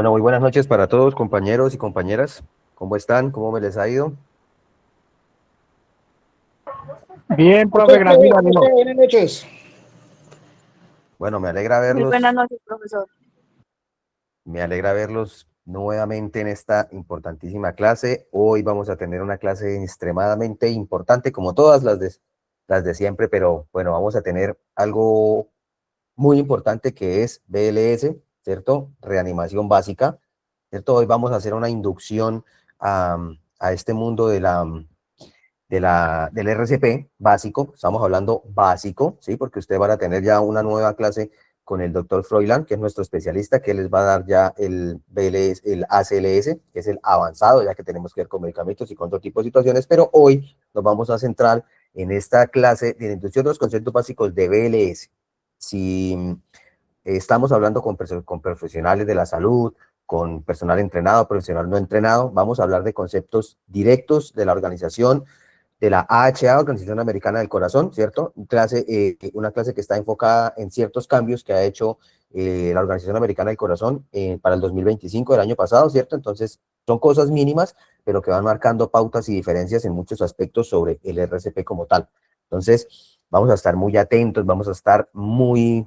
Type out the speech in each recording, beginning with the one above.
Bueno, muy buenas noches para todos, compañeros y compañeras. ¿Cómo están? ¿Cómo me les ha ido? Bien, profe, Profe, gracias a profe, Dios. buenas noches. Bueno, me alegra Muy buenas verlos, noches, profesor. me alegra verlos nuevamente en esta importantísima clase. Hoy vamos a tener una clase extremadamente importante, como todas las de siempre, pero bueno, vamos a tener algo muy importante que es BLS, ¿cierto? Reanimación básica, ¿cierto? Hoy vamos a hacer una inducción a este mundo del RCP básico, estamos hablando básico, ¿sí? Porque ustedes van a tener ya una nueva clase con el doctor Froilán, que es nuestro especialista, que les va a dar ya el BLS, el ACLS, que es el avanzado, ya que tenemos que ver con medicamentos y con otro tipo de situaciones, pero hoy nos vamos a centrar en esta clase de introducción de los conceptos básicos de BLS. Si estamos hablando con profesionales de la salud, con personal entrenado, profesional no entrenado, vamos a hablar de conceptos directos de la organización, de la AHA, Organización Americana del Corazón, ¿cierto? Una clase que está enfocada en ciertos cambios que ha hecho la Organización Americana del Corazón para el 2025 del año pasado, ¿cierto? Entonces, son cosas mínimas, pero que van marcando pautas y diferencias en muchos aspectos sobre el RCP como tal. Entonces, vamos a estar muy atentos, vamos a estar muy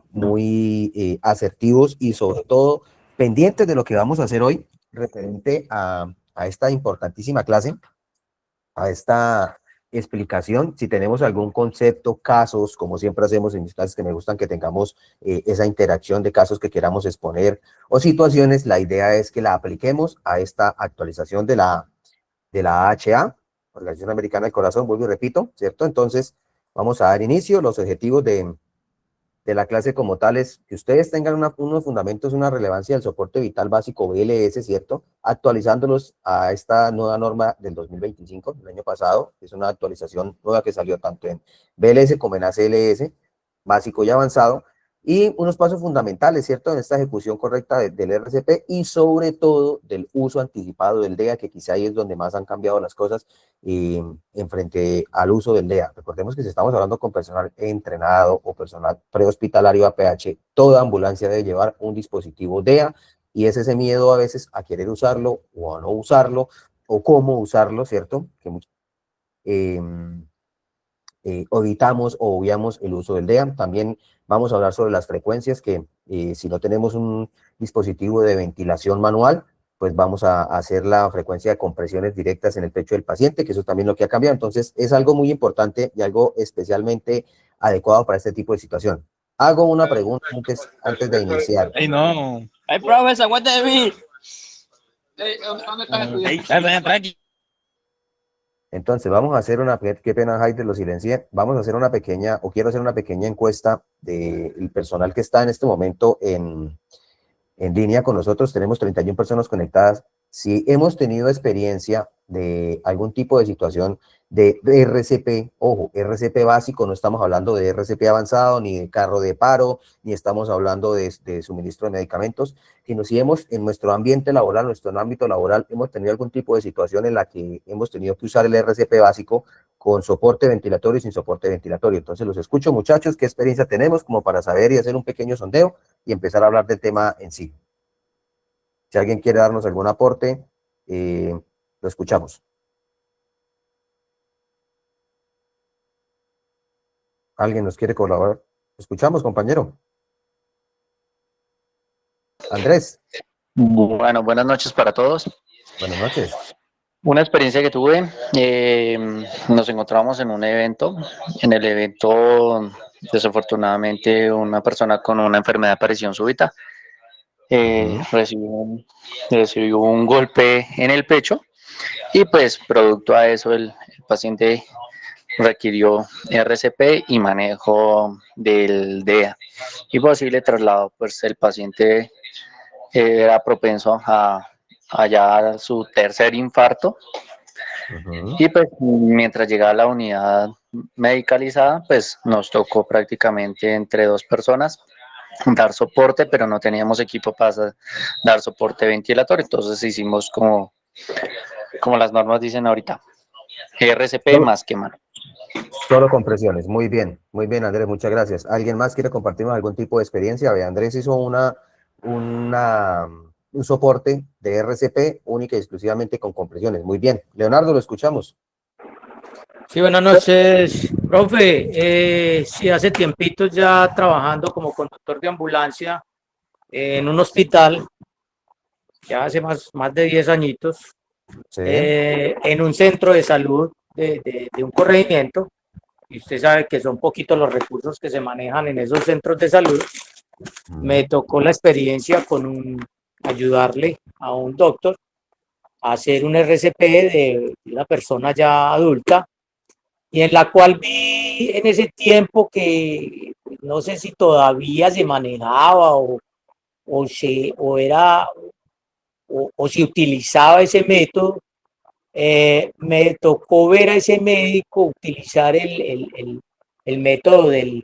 asertivos y sobre todo pendientes de lo que vamos a hacer hoy referente a esta importantísima clase, a esta explicación. Si tenemos algún concepto, casos, como siempre hacemos en mis clases, que me gustan que tengamos esa interacción de casos que queramos exponer o situaciones, la idea es que la apliquemos a esta actualización de la AHA, Organización Americana del Corazón, vuelvo y repito, ¿cierto? Entonces, vamos a dar inicio. Los objetivos de la clase como tal es que ustedes tengan unos fundamentos, una relevancia del soporte vital básico BLS, ¿cierto? Actualizándolos a esta nueva norma del 2025, el año pasado, es una actualización nueva que salió tanto en BLS como en ACLS, básico y avanzado, y unos pasos fundamentales, ¿cierto? En esta ejecución correcta del RCP y sobre todo del uso anticipado del DEA, que quizá ahí es donde más han cambiado las cosas en frente al uso del DEA. Recordemos que si estamos hablando con personal entrenado o personal prehospitalario APH, toda ambulancia debe llevar un dispositivo DEA y es ese miedo a veces a querer usarlo o a no usarlo o cómo usarlo, ¿cierto? Que eh, evitamos o obviamos el uso del DEA. También vamos a hablar sobre las frecuencias que si no tenemos un dispositivo de ventilación manual, pues vamos a hacer la frecuencia de compresiones directas en el pecho del paciente, que eso también es lo que ha cambiado. Entonces, es algo muy importante y algo especialmente adecuado para este tipo de situación. Hago una pregunta antes de iniciar. Ay, no. Ay, profe, se aguanta de mí. ¿Dónde estás Ay, estudiando? tranqui. Entonces, vamos a hacer qué pena, Jaime, lo silencié. Vamos a hacer una pequeña, o quiero hacer una pequeña encuesta del personal que está en este momento en línea con nosotros. Tenemos 31 personas conectadas. Si hemos tenido experiencia de algún tipo de situación de RCP, ojo, RCP básico, no estamos hablando de RCP avanzado, ni de carro de paro, ni estamos hablando de suministro de medicamentos, sino si hemos en nuestro ambiente laboral, nuestro ámbito laboral, hemos tenido algún tipo de situación en la que hemos tenido que usar el RCP básico con soporte ventilatorio y sin soporte ventilatorio. Entonces los escucho, muchachos, qué experiencia tenemos como para saber y hacer un pequeño sondeo y empezar a hablar del tema en sí. Si alguien quiere darnos algún aporte, lo escuchamos. ¿Alguien nos quiere colaborar? Escuchamos, compañero. Andrés, Bueno, buenas noches para todos. buenas noches. Una experiencia que tuve, nos encontramos en un evento. En el evento, desafortunadamente, una persona con una enfermedad de aparición súbita recibió un golpe en el pecho y pues producto a eso el paciente requirió RCP y manejo del DEA y posible traslado. Pues el paciente era propenso a ya su tercer infarto y pues mientras llegaba a la unidad medicalizada pues nos tocó prácticamente entre dos personas dar soporte, pero no teníamos equipo para dar soporte ventilatorio, entonces hicimos como las normas dicen ahorita, RCP Solo, más que mano. solo compresiones. Muy bien, Andrés, muchas gracias. ¿Alguien más quiere compartirnos algún tipo de experiencia? Ve, Andrés hizo una un soporte de RCP única y exclusivamente con compresiones. Muy bien. Leonardo, lo escuchamos. Sí, buenas noches, profe. Sí, hace tiempito ya trabajando como conductor de ambulancia en un hospital, ya hace más de 10 añitos, Sí. en un centro de salud de un corregimiento. Y usted sabe que son poquitos los recursos que se manejan en esos centros de salud. Me tocó la experiencia ayudarle a un doctor a hacer un RCP de una persona ya adulta, y en la cual vi en ese tiempo que no sé si todavía se manejaba o si utilizaba ese método. Me tocó ver a ese médico utilizar el método del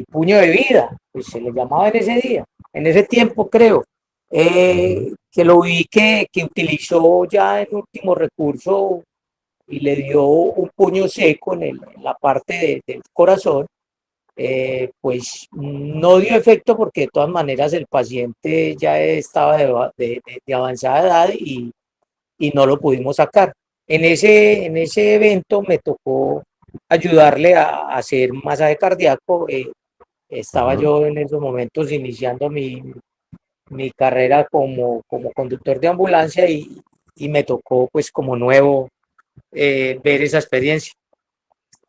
puño de vida, pues se le llamaba en ese día, en ese tiempo creo, que lo vi que utilizó ya en último recurso y le dio un puño seco en la parte del corazón. Pues no dio efecto porque de todas maneras el paciente ya estaba de avanzada edad y no lo pudimos sacar. En ese evento me tocó ayudarle a hacer masaje cardíaco. Estaba yo en esos momentos iniciando mi carrera como conductor de ambulancia y me tocó pues como nuevo ver esa experiencia.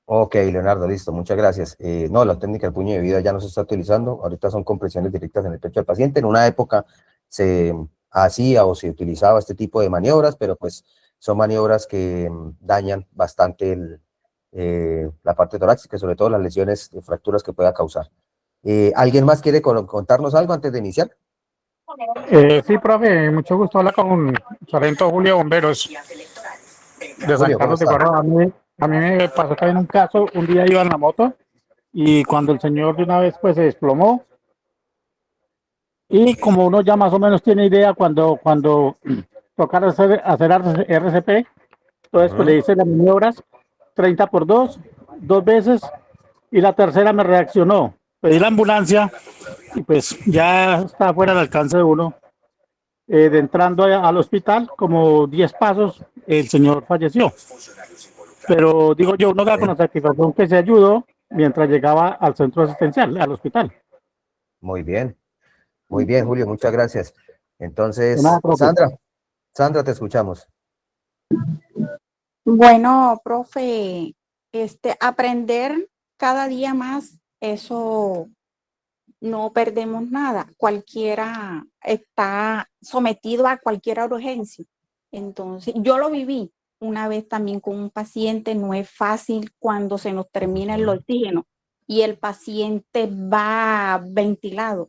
Ok, Leonardo, listo, muchas gracias. No, la técnica del puño de vida ya no se está utilizando, ahorita son compresiones directas en el pecho del paciente. En una época se hacía o se utilizaba este tipo de maniobras, pero pues son maniobras que dañan bastante la parte torácica, sobre todo las lesiones de fracturas que pueda causar. ¿Alguien más quiere contarnos algo antes de iniciar? Sí, profe, mucho gusto. Habla con Sargento Julio Bomberos de San Julio, ¿cómo Carlos de está? Guarro. A mí me pasó también un caso. Un día iba en la moto y cuando el señor de una vez pues se desplomó, y como uno ya más o menos tiene idea cuando tocar hacer RCP, entonces pues le hice las maniobras 30 por 2 veces, y la tercera me reaccionó. Pedí la ambulancia y pues ya está fuera del alcance de uno. De entrando al hospital, como 10 pasos, el señor falleció. Pero digo yo, uno da con la satisfacción que se ayudó mientras llegaba al centro asistencial, al hospital. Muy bien, Julio, muchas gracias. De nada, Entonces, profe. Sandra, te escuchamos. Bueno, profe, aprender cada día más, eso no perdemos nada. Cualquiera está sometido a cualquier urgencia. Entonces, yo lo viví una vez también con un paciente. No es fácil cuando se nos termina el oxígeno y el paciente va ventilado.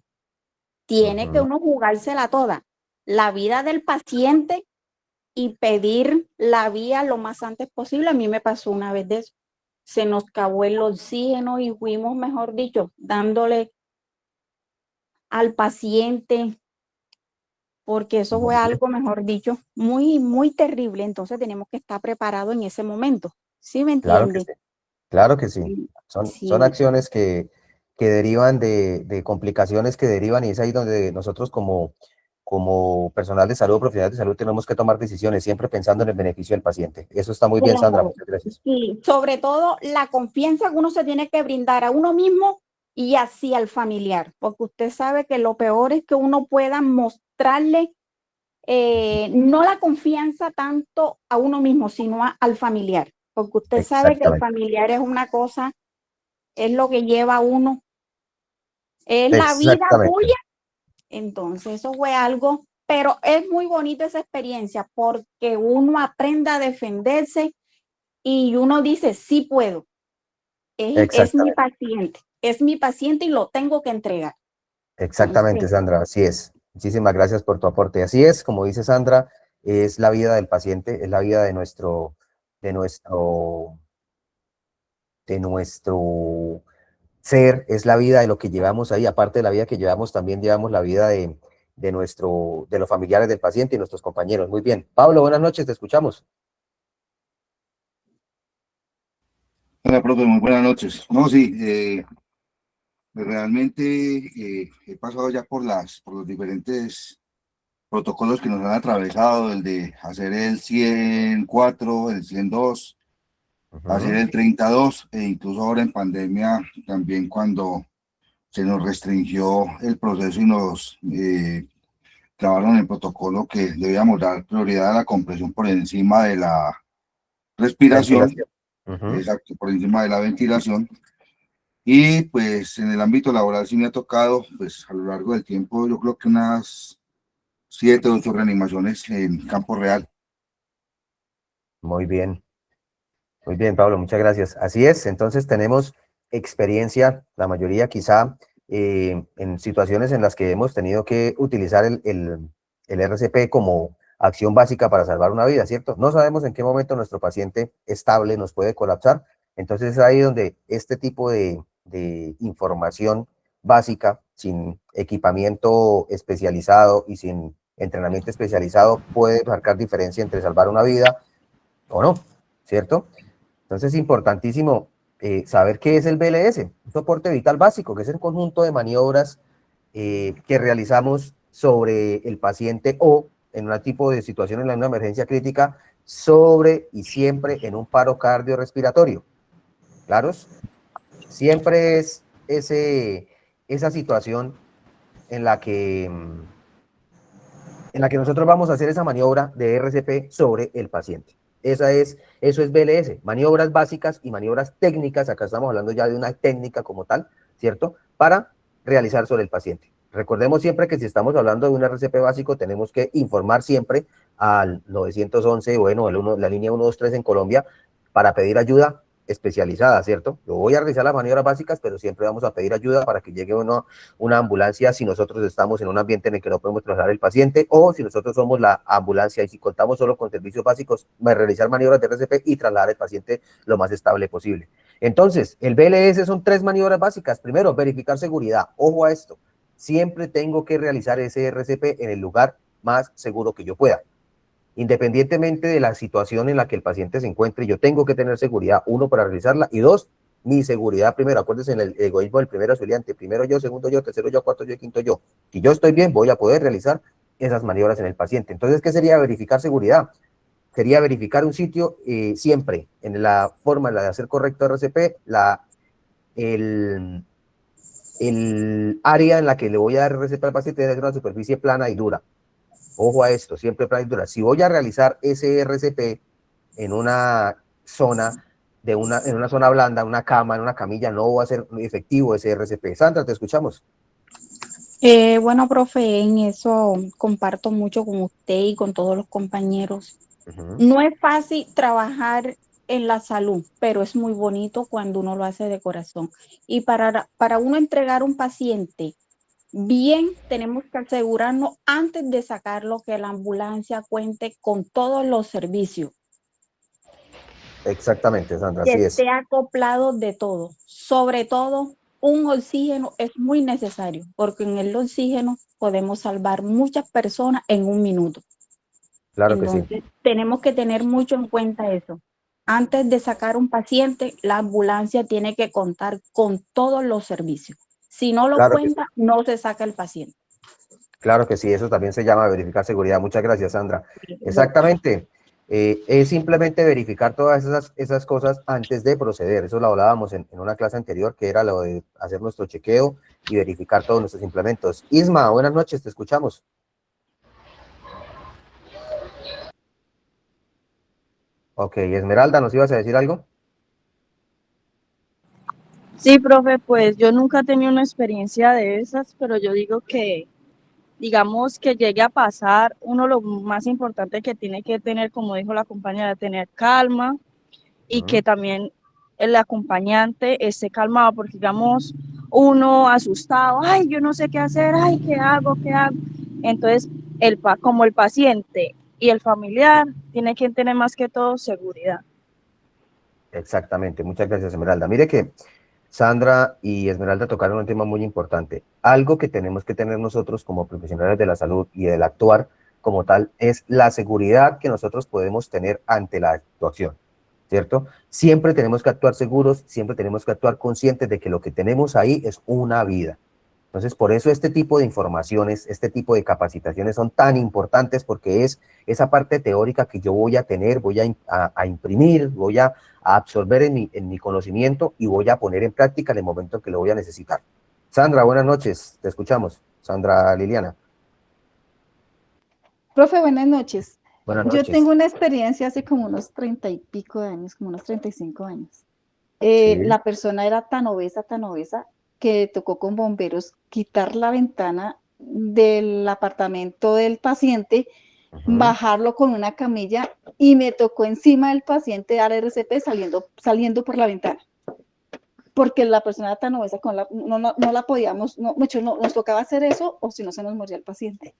Tiene que uno jugársela toda, la vida del paciente, y pedir la vía lo más antes posible. A mí me pasó una vez de eso. Se nos acabó el oxígeno y fuimos, mejor dicho, dándole al paciente, porque eso fue algo, mejor dicho, muy, muy terrible. Entonces tenemos que estar preparados en ese momento. ¿Sí me Claro que entiende? sí, claro que sí. Sí, Son sí, acciones que derivan de complicaciones que derivan, y es ahí donde nosotros como personal de salud, profesionales de salud, tenemos que tomar decisiones siempre pensando en el beneficio del paciente. Eso está muy bien, Sandra, claro. muchas gracias. Sí, sobre todo la confianza que uno se tiene que brindar a uno mismo y así al familiar, porque usted sabe que lo peor es que uno pueda mostrarle no la confianza tanto a uno mismo, sino al familiar, porque usted sabe que el Exactamente, familiar es una cosa, es lo que lleva a uno, es la vida exactamente. tuya. Entonces eso fue algo, pero es muy bonita esa experiencia porque uno aprende a defenderse y uno dice, sí puedo, Exactamente. es mi paciente y lo tengo que entregar. Exactamente, Entonces, Sandra, así es. Muchísimas gracias por tu aporte. Así es, como dice Sandra, es la vida del paciente, es la vida de nuestro, de nuestro ser, es la vida de lo que llevamos ahí. Aparte de la vida que llevamos, también llevamos la vida de los familiares del paciente y nuestros compañeros. Muy bien. Pablo, buenas noches, te escuchamos. Hola, profe, muy buenas noches. No, sí, realmente he pasado ya por los diferentes protocolos que nos han atravesado, el de hacer el 104, el 102, hacer el 32, e incluso ahora en pandemia también cuando se nos restringió el proceso y nos clavaron el protocolo que debíamos dar prioridad a la compresión por encima de la respiración, exacto, por encima de la ventilación. Y pues en el ámbito laboral sí me ha tocado, pues a lo largo del tiempo, yo creo que unas 7 o 8 reanimaciones en campo real. Muy bien, Pablo, muchas gracias. Así es, entonces tenemos experiencia, la mayoría quizá, en situaciones en las que hemos tenido que utilizar el RCP como acción básica para salvar una vida, ¿cierto? No sabemos en qué momento nuestro paciente estable nos puede colapsar, entonces es ahí donde este tipo de información básica, sin equipamiento especializado y sin entrenamiento especializado, puede marcar diferencia entre salvar una vida o no, ¿cierto? Entonces es importantísimo saber qué es el BLS, un soporte vital básico, que es el conjunto de maniobras que realizamos sobre el paciente o en un tipo de situación en una emergencia crítica, sobre y siempre en un paro cardiorrespiratorio. ¿Claros? Siempre es esa situación en la que nosotros vamos a hacer esa maniobra de RCP sobre el paciente. Eso es BLS, maniobras básicas y maniobras técnicas, acá estamos hablando ya de una técnica como tal, ¿cierto? Para realizar sobre el paciente. Recordemos siempre que si estamos hablando de un RCP básico, tenemos que informar siempre al 911, bueno, la línea 123 en Colombia, para pedir ayuda especializada, ¿cierto? Yo voy a realizar las maniobras básicas, pero siempre vamos a pedir ayuda para que llegue una ambulancia si nosotros estamos en un ambiente en el que no podemos trasladar al paciente, o si nosotros somos la ambulancia y si contamos solo con servicios básicos, realizar maniobras de RCP y trasladar al paciente lo más estable posible. Entonces, el BLS son 3 maniobras básicas. Primero, verificar seguridad. Ojo a esto, siempre tengo que realizar ese RCP en el lugar más seguro que yo pueda. Independientemente de la situación en la que el paciente se encuentre, yo tengo que tener seguridad, 1, para realizarla, y 2, mi seguridad primero. Acuérdense en el egoísmo del primer auxiliante, primero yo, segundo yo, tercero yo, cuarto yo, quinto yo. Si yo estoy bien, voy a poder realizar esas maniobras en el paciente. Entonces, ¿qué sería verificar seguridad? Sería verificar un sitio siempre, en la forma de hacer correcto RCP, el área en la que le voy a dar RCP al paciente debe ser una superficie plana y dura. Ojo a esto, siempre plana y dura. Si voy a realizar ese RCP en una zona en una zona blanda, una cama, en una camilla, no va a ser efectivo ese RCP. Sandra, te escuchamos. Bueno, profe, en eso comparto mucho con usted y con todos los compañeros. No es fácil trabajar en la salud, pero es muy bonito cuando uno lo hace de corazón. Y para uno entregar un paciente bien, tenemos que asegurarnos antes de sacarlo que la ambulancia cuente con todos los servicios. Exactamente, Sandra, Que así es. esté acoplado de todo. Sobre todo, un oxígeno es muy necesario, porque en el oxígeno podemos salvar muchas personas en un minuto. Claro Entonces, que sí. tenemos que tener mucho en cuenta eso. Antes de sacar un paciente, la ambulancia tiene que contar con todos los servicios. Si no lo Claro cuenta, sí. no se saca el paciente. Claro que sí, eso también se llama verificar seguridad. Muchas gracias, Sandra. Exactamente. Es simplemente verificar todas esas cosas antes de proceder. Eso lo hablábamos en una clase anterior, que era lo de hacer nuestro chequeo y verificar todos nuestros implementos. Isma, buenas noches, te escuchamos. Ok, Esmeralda, ¿nos ibas a decir algo? Sí, profe, pues yo nunca he tenido una experiencia de esas, pero yo digo que, digamos, que llegue a pasar, uno lo más importante que tiene que tener, como dijo la compañera, tener calma y que también el acompañante esté calmado, porque digamos, uno asustado, ay, yo no sé qué hacer, ay, ¿qué hago? ¿Qué hago? Entonces, como el paciente y el familiar tiene que tener más que todo seguridad. Exactamente, muchas gracias, Esmeralda. Mire que Sandra y Esmeralda tocaron un tema muy importante. Algo que tenemos que tener nosotros como profesionales de la salud y del actuar como tal es la seguridad que nosotros podemos tener ante la actuación, ¿cierto? Siempre tenemos que actuar seguros, siempre tenemos que actuar conscientes de que lo que tenemos ahí es una vida. Entonces, por eso este tipo de informaciones, este tipo de capacitaciones son tan importantes, porque es esa parte teórica que yo voy a tener, voy a imprimir, voy a absorber en mi conocimiento y voy a poner en práctica en el momento que lo voy a necesitar. Sandra, buenas noches, te escuchamos. Sandra Liliana. Profe, buenas noches. Buenas Yo noches. tengo una experiencia hace como unos 30 y pico de años, como unos 35 años. Sí. La persona era tan obesa, que tocó con bomberos quitar la ventana del apartamento del paciente, bajarlo con una camilla y me tocó encima del paciente dar RCP saliendo por la ventana. Porque la persona era tan obesa, no la podíamos, nos tocaba hacer eso o si no se nos moría el paciente.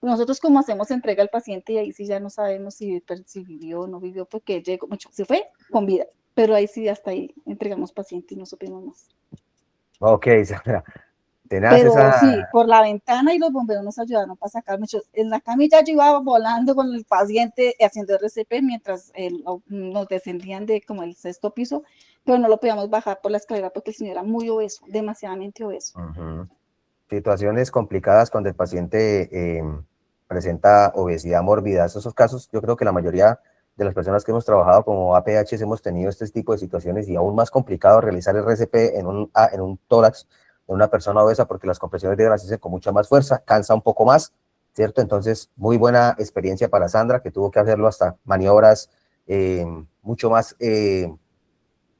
Nosotros como hacemos entrega al paciente y ahí sí ya no sabemos si vivió o no vivió porque llegó, se fue con vida, pero ahí sí hasta ahí entregamos paciente y no supimos más. Ok, Sandra, tenaz Pero esa... sí, por la ventana y los bomberos nos ayudaron para sacar muchos. En la camilla yo iba volando con el paciente haciendo RCP mientras nos descendían de como el sexto piso, pero no lo podíamos bajar por la escalera porque el señor era muy obeso, demasiadamente obeso. Situaciones complicadas cuando el paciente presenta obesidad mórbida. Esos casos, yo creo que la mayoría de las personas que hemos trabajado como APHs hemos tenido este tipo de situaciones, y aún más complicado realizar el RCP en un tórax de una persona obesa, porque las compresiones deben hacerse con mucha más fuerza, cansa un poco más, ¿cierto? Entonces, muy buena experiencia para Sandra, que tuvo que hacerlo hasta maniobras mucho más que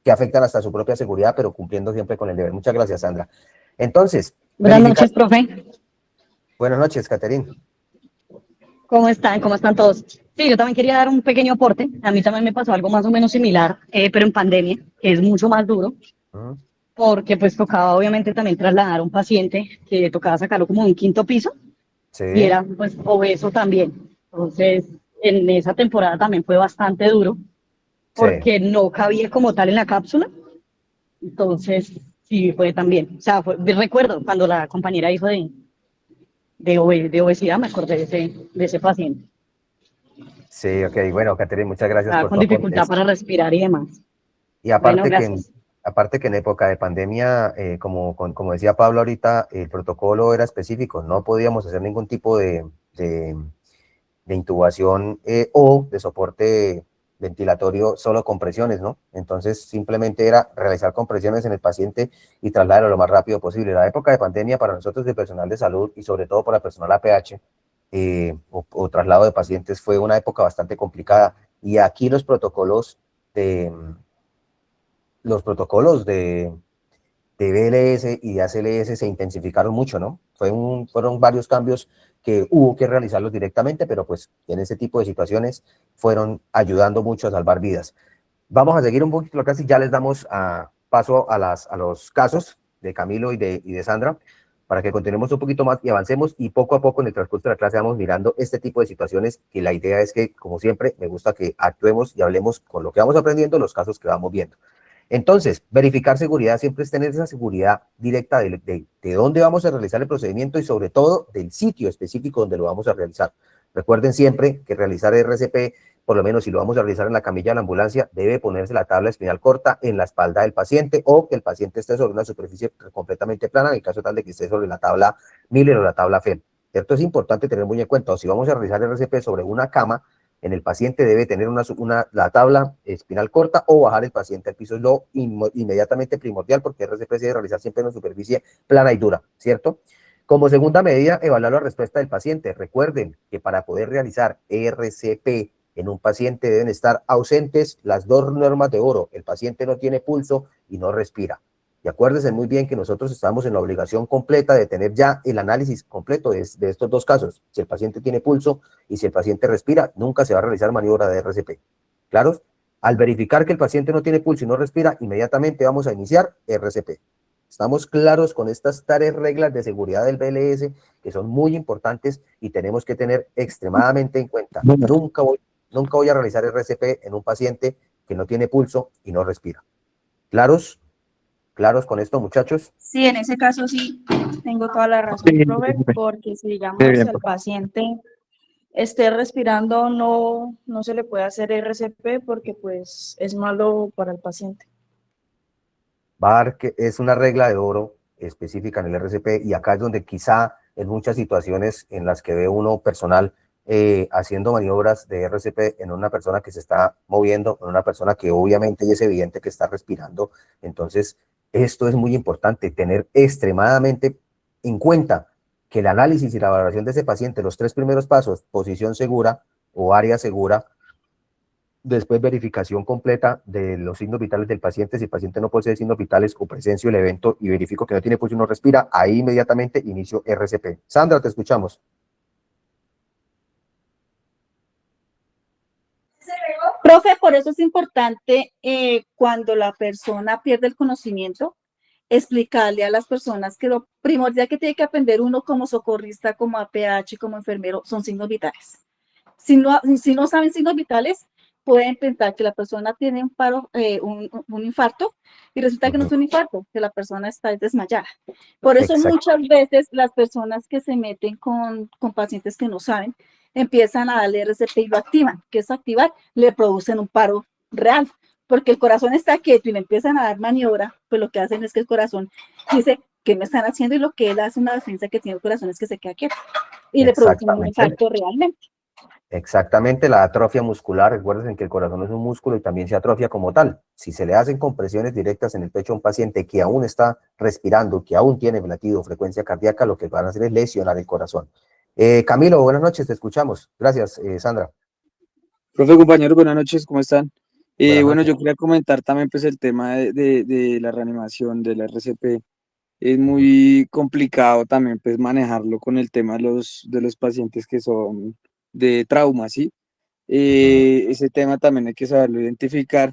afectan hasta su propia seguridad, pero cumpliendo siempre con el deber. Muchas gracias, Sandra. Entonces, buenas noches, profe. Buenas noches, Caterín. ¿Cómo están? ¿Cómo están todos? Sí, yo también quería dar un pequeño aporte. A mí también me pasó algo más o menos similar, pero en pandemia, que es mucho más duro, porque pues tocaba obviamente también trasladar a un paciente que tocaba sacarlo como de un quinto piso, sí. Y era pues obeso también. Entonces, en esa temporada también fue bastante duro, porque sí, no cabía como tal en la cápsula. Entonces, sí, fue también. O sea, recuerdo cuando la compañera hizo de obesidad, me acordé de ese paciente. Sí, ok, bueno, Caterín, muchas gracias por Con tu dificultad aporte. para respirar y demás. Y aparte, Bueno, aparte que en época de pandemia, como decía Pablo ahorita, el protocolo era específico, no podíamos hacer ningún tipo de intubación o de soporte ventilatorio solo con presiones, ¿no? Entonces simplemente era realizar compresiones en el paciente y trasladarlo lo más rápido posible. La época de pandemia para nosotros de personal de salud y sobre todo para el personal APH o traslado de pacientes fue una época bastante complicada, y aquí los protocolos de BLS y de ACLS se intensificaron mucho, ¿no? Fueron varios cambios que hubo que realizarlos directamente, pero pues en ese tipo de situaciones fueron ayudando mucho a salvar vidas. Vamos a seguir un poquito la clase y ya les damos paso a los casos de Camilo y de Sandra, para que continuemos un poquito más y avancemos, y poco a poco en el transcurso de la clase vamos mirando este tipo de situaciones, que la idea es que, como siempre, me gusta que actuemos y hablemos con lo que vamos aprendiendo, los casos que vamos viendo. Entonces, verificar seguridad siempre es tener esa seguridad directa de dónde vamos a realizar el procedimiento y sobre todo del sitio específico donde lo vamos a realizar. Recuerden siempre que realizar RCP, por lo menos si lo vamos a realizar en la camilla de la ambulancia, debe ponerse la tabla espinal corta en la espalda del paciente, o que el paciente esté sobre una superficie completamente plana, en el caso tal de que esté sobre la tabla Miller o la tabla FEM. ¿Cierto? Es importante tener muy en cuenta, o si vamos a realizar RCP sobre una cama, en el paciente debe tener la tabla espinal corta o bajar el paciente al piso. Es lo inmediatamente primordial, porque RCP se debe realizar siempre en una superficie plana y dura, ¿cierto? Como segunda medida, evaluar la respuesta del paciente. Recuerden que para poder realizar RCP en un paciente deben estar ausentes las dos normas de oro: el paciente no tiene pulso y no respira. Y acuérdense muy bien que nosotros estamos en la obligación completa de tener ya el análisis completo de estos dos casos. Si el paciente tiene pulso y si el paciente respira, nunca se va a realizar maniobra de RCP. ¿Claros? Al verificar que el paciente no tiene pulso y no respira, inmediatamente vamos a iniciar RCP. Estamos claros con estas 3 reglas de seguridad del BLS, que son muy importantes y tenemos que tener extremadamente en cuenta. Nunca voy a realizar RCP en un paciente que no tiene pulso y no respira. ¿Claros? ¿Claros con esto, muchachos? Sí, en ese caso sí, tengo toda la razón, profe, porque si digamos el paciente esté respirando, no se le puede hacer RCP porque pues es malo para el paciente. VAR, que es una regla de oro específica en el RCP, y acá es donde quizá en muchas situaciones en las que ve uno personal haciendo maniobras de RCP en una persona que se está moviendo, en una persona que obviamente es evidente que está respirando. Entonces, esto es muy importante, tener extremadamente en cuenta que el análisis y la valoración de ese paciente, los 3 primeros pasos, posición segura o área segura, después verificación completa de los signos vitales del paciente. Si el paciente no posee signos vitales o presencio el evento y verifico que no tiene pulso y no respira, ahí inmediatamente inicio RCP. Sandra, te escuchamos. Profe, por eso es importante cuando la persona pierde el conocimiento, explicarle a las personas que lo primordial que tiene que aprender uno como socorrista, como APH, como enfermero, son signos vitales. Si no saben signos vitales, pueden pensar que la persona tiene un paro, un infarto, y resulta que no es un infarto, que la persona está desmayada. Por eso muchas veces las personas que se meten con pacientes que no saben, empiezan a darle RCP y lo activan. ¿Qué es activar? Le producen un paro real, porque el corazón está quieto y le empiezan a dar maniobra, pues lo que hacen es que el corazón dice, ¿qué me están haciendo? Y lo que él hace, una defensa que tiene el corazón, es que se queda quieto y le producen un infarto realmente. Exactamente, la atrofia muscular, recuerden que el corazón es un músculo y también se atrofia como tal. Si se le hacen compresiones directas en el pecho a un paciente que aún está respirando, que aún tiene latido o frecuencia cardíaca, lo que van a hacer es lesionar el corazón. Camilo, buenas noches, te escuchamos. Gracias, Sandra. Profe, compañeros, buenas noches, ¿cómo están? Buenas Bueno, noches. yo quería comentar también pues el tema de la reanimación del RCP. Es muy complicado también pues manejarlo con el tema de los pacientes que son de trauma, ¿sí? Ese tema también hay que saberlo identificar,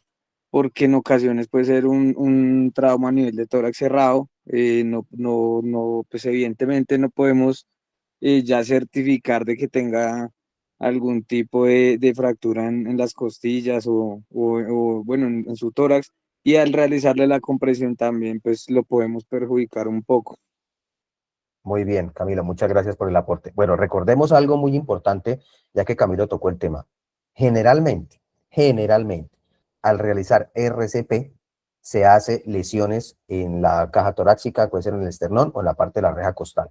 porque en ocasiones puede ser un trauma a nivel de tórax cerrado. Pues evidentemente no podemos ya certificar de que tenga algún tipo de fractura en las costillas o bueno, en su tórax, y al realizarle la compresión también pues lo podemos perjudicar un poco. Muy bien, Camilo, muchas gracias por el aporte. Bueno, recordemos algo muy importante, ya que Camilo tocó el tema. Generalmente, al realizar RCP, se hace lesiones en la caja torácica, puede ser en el esternón o en la parte de la reja costal.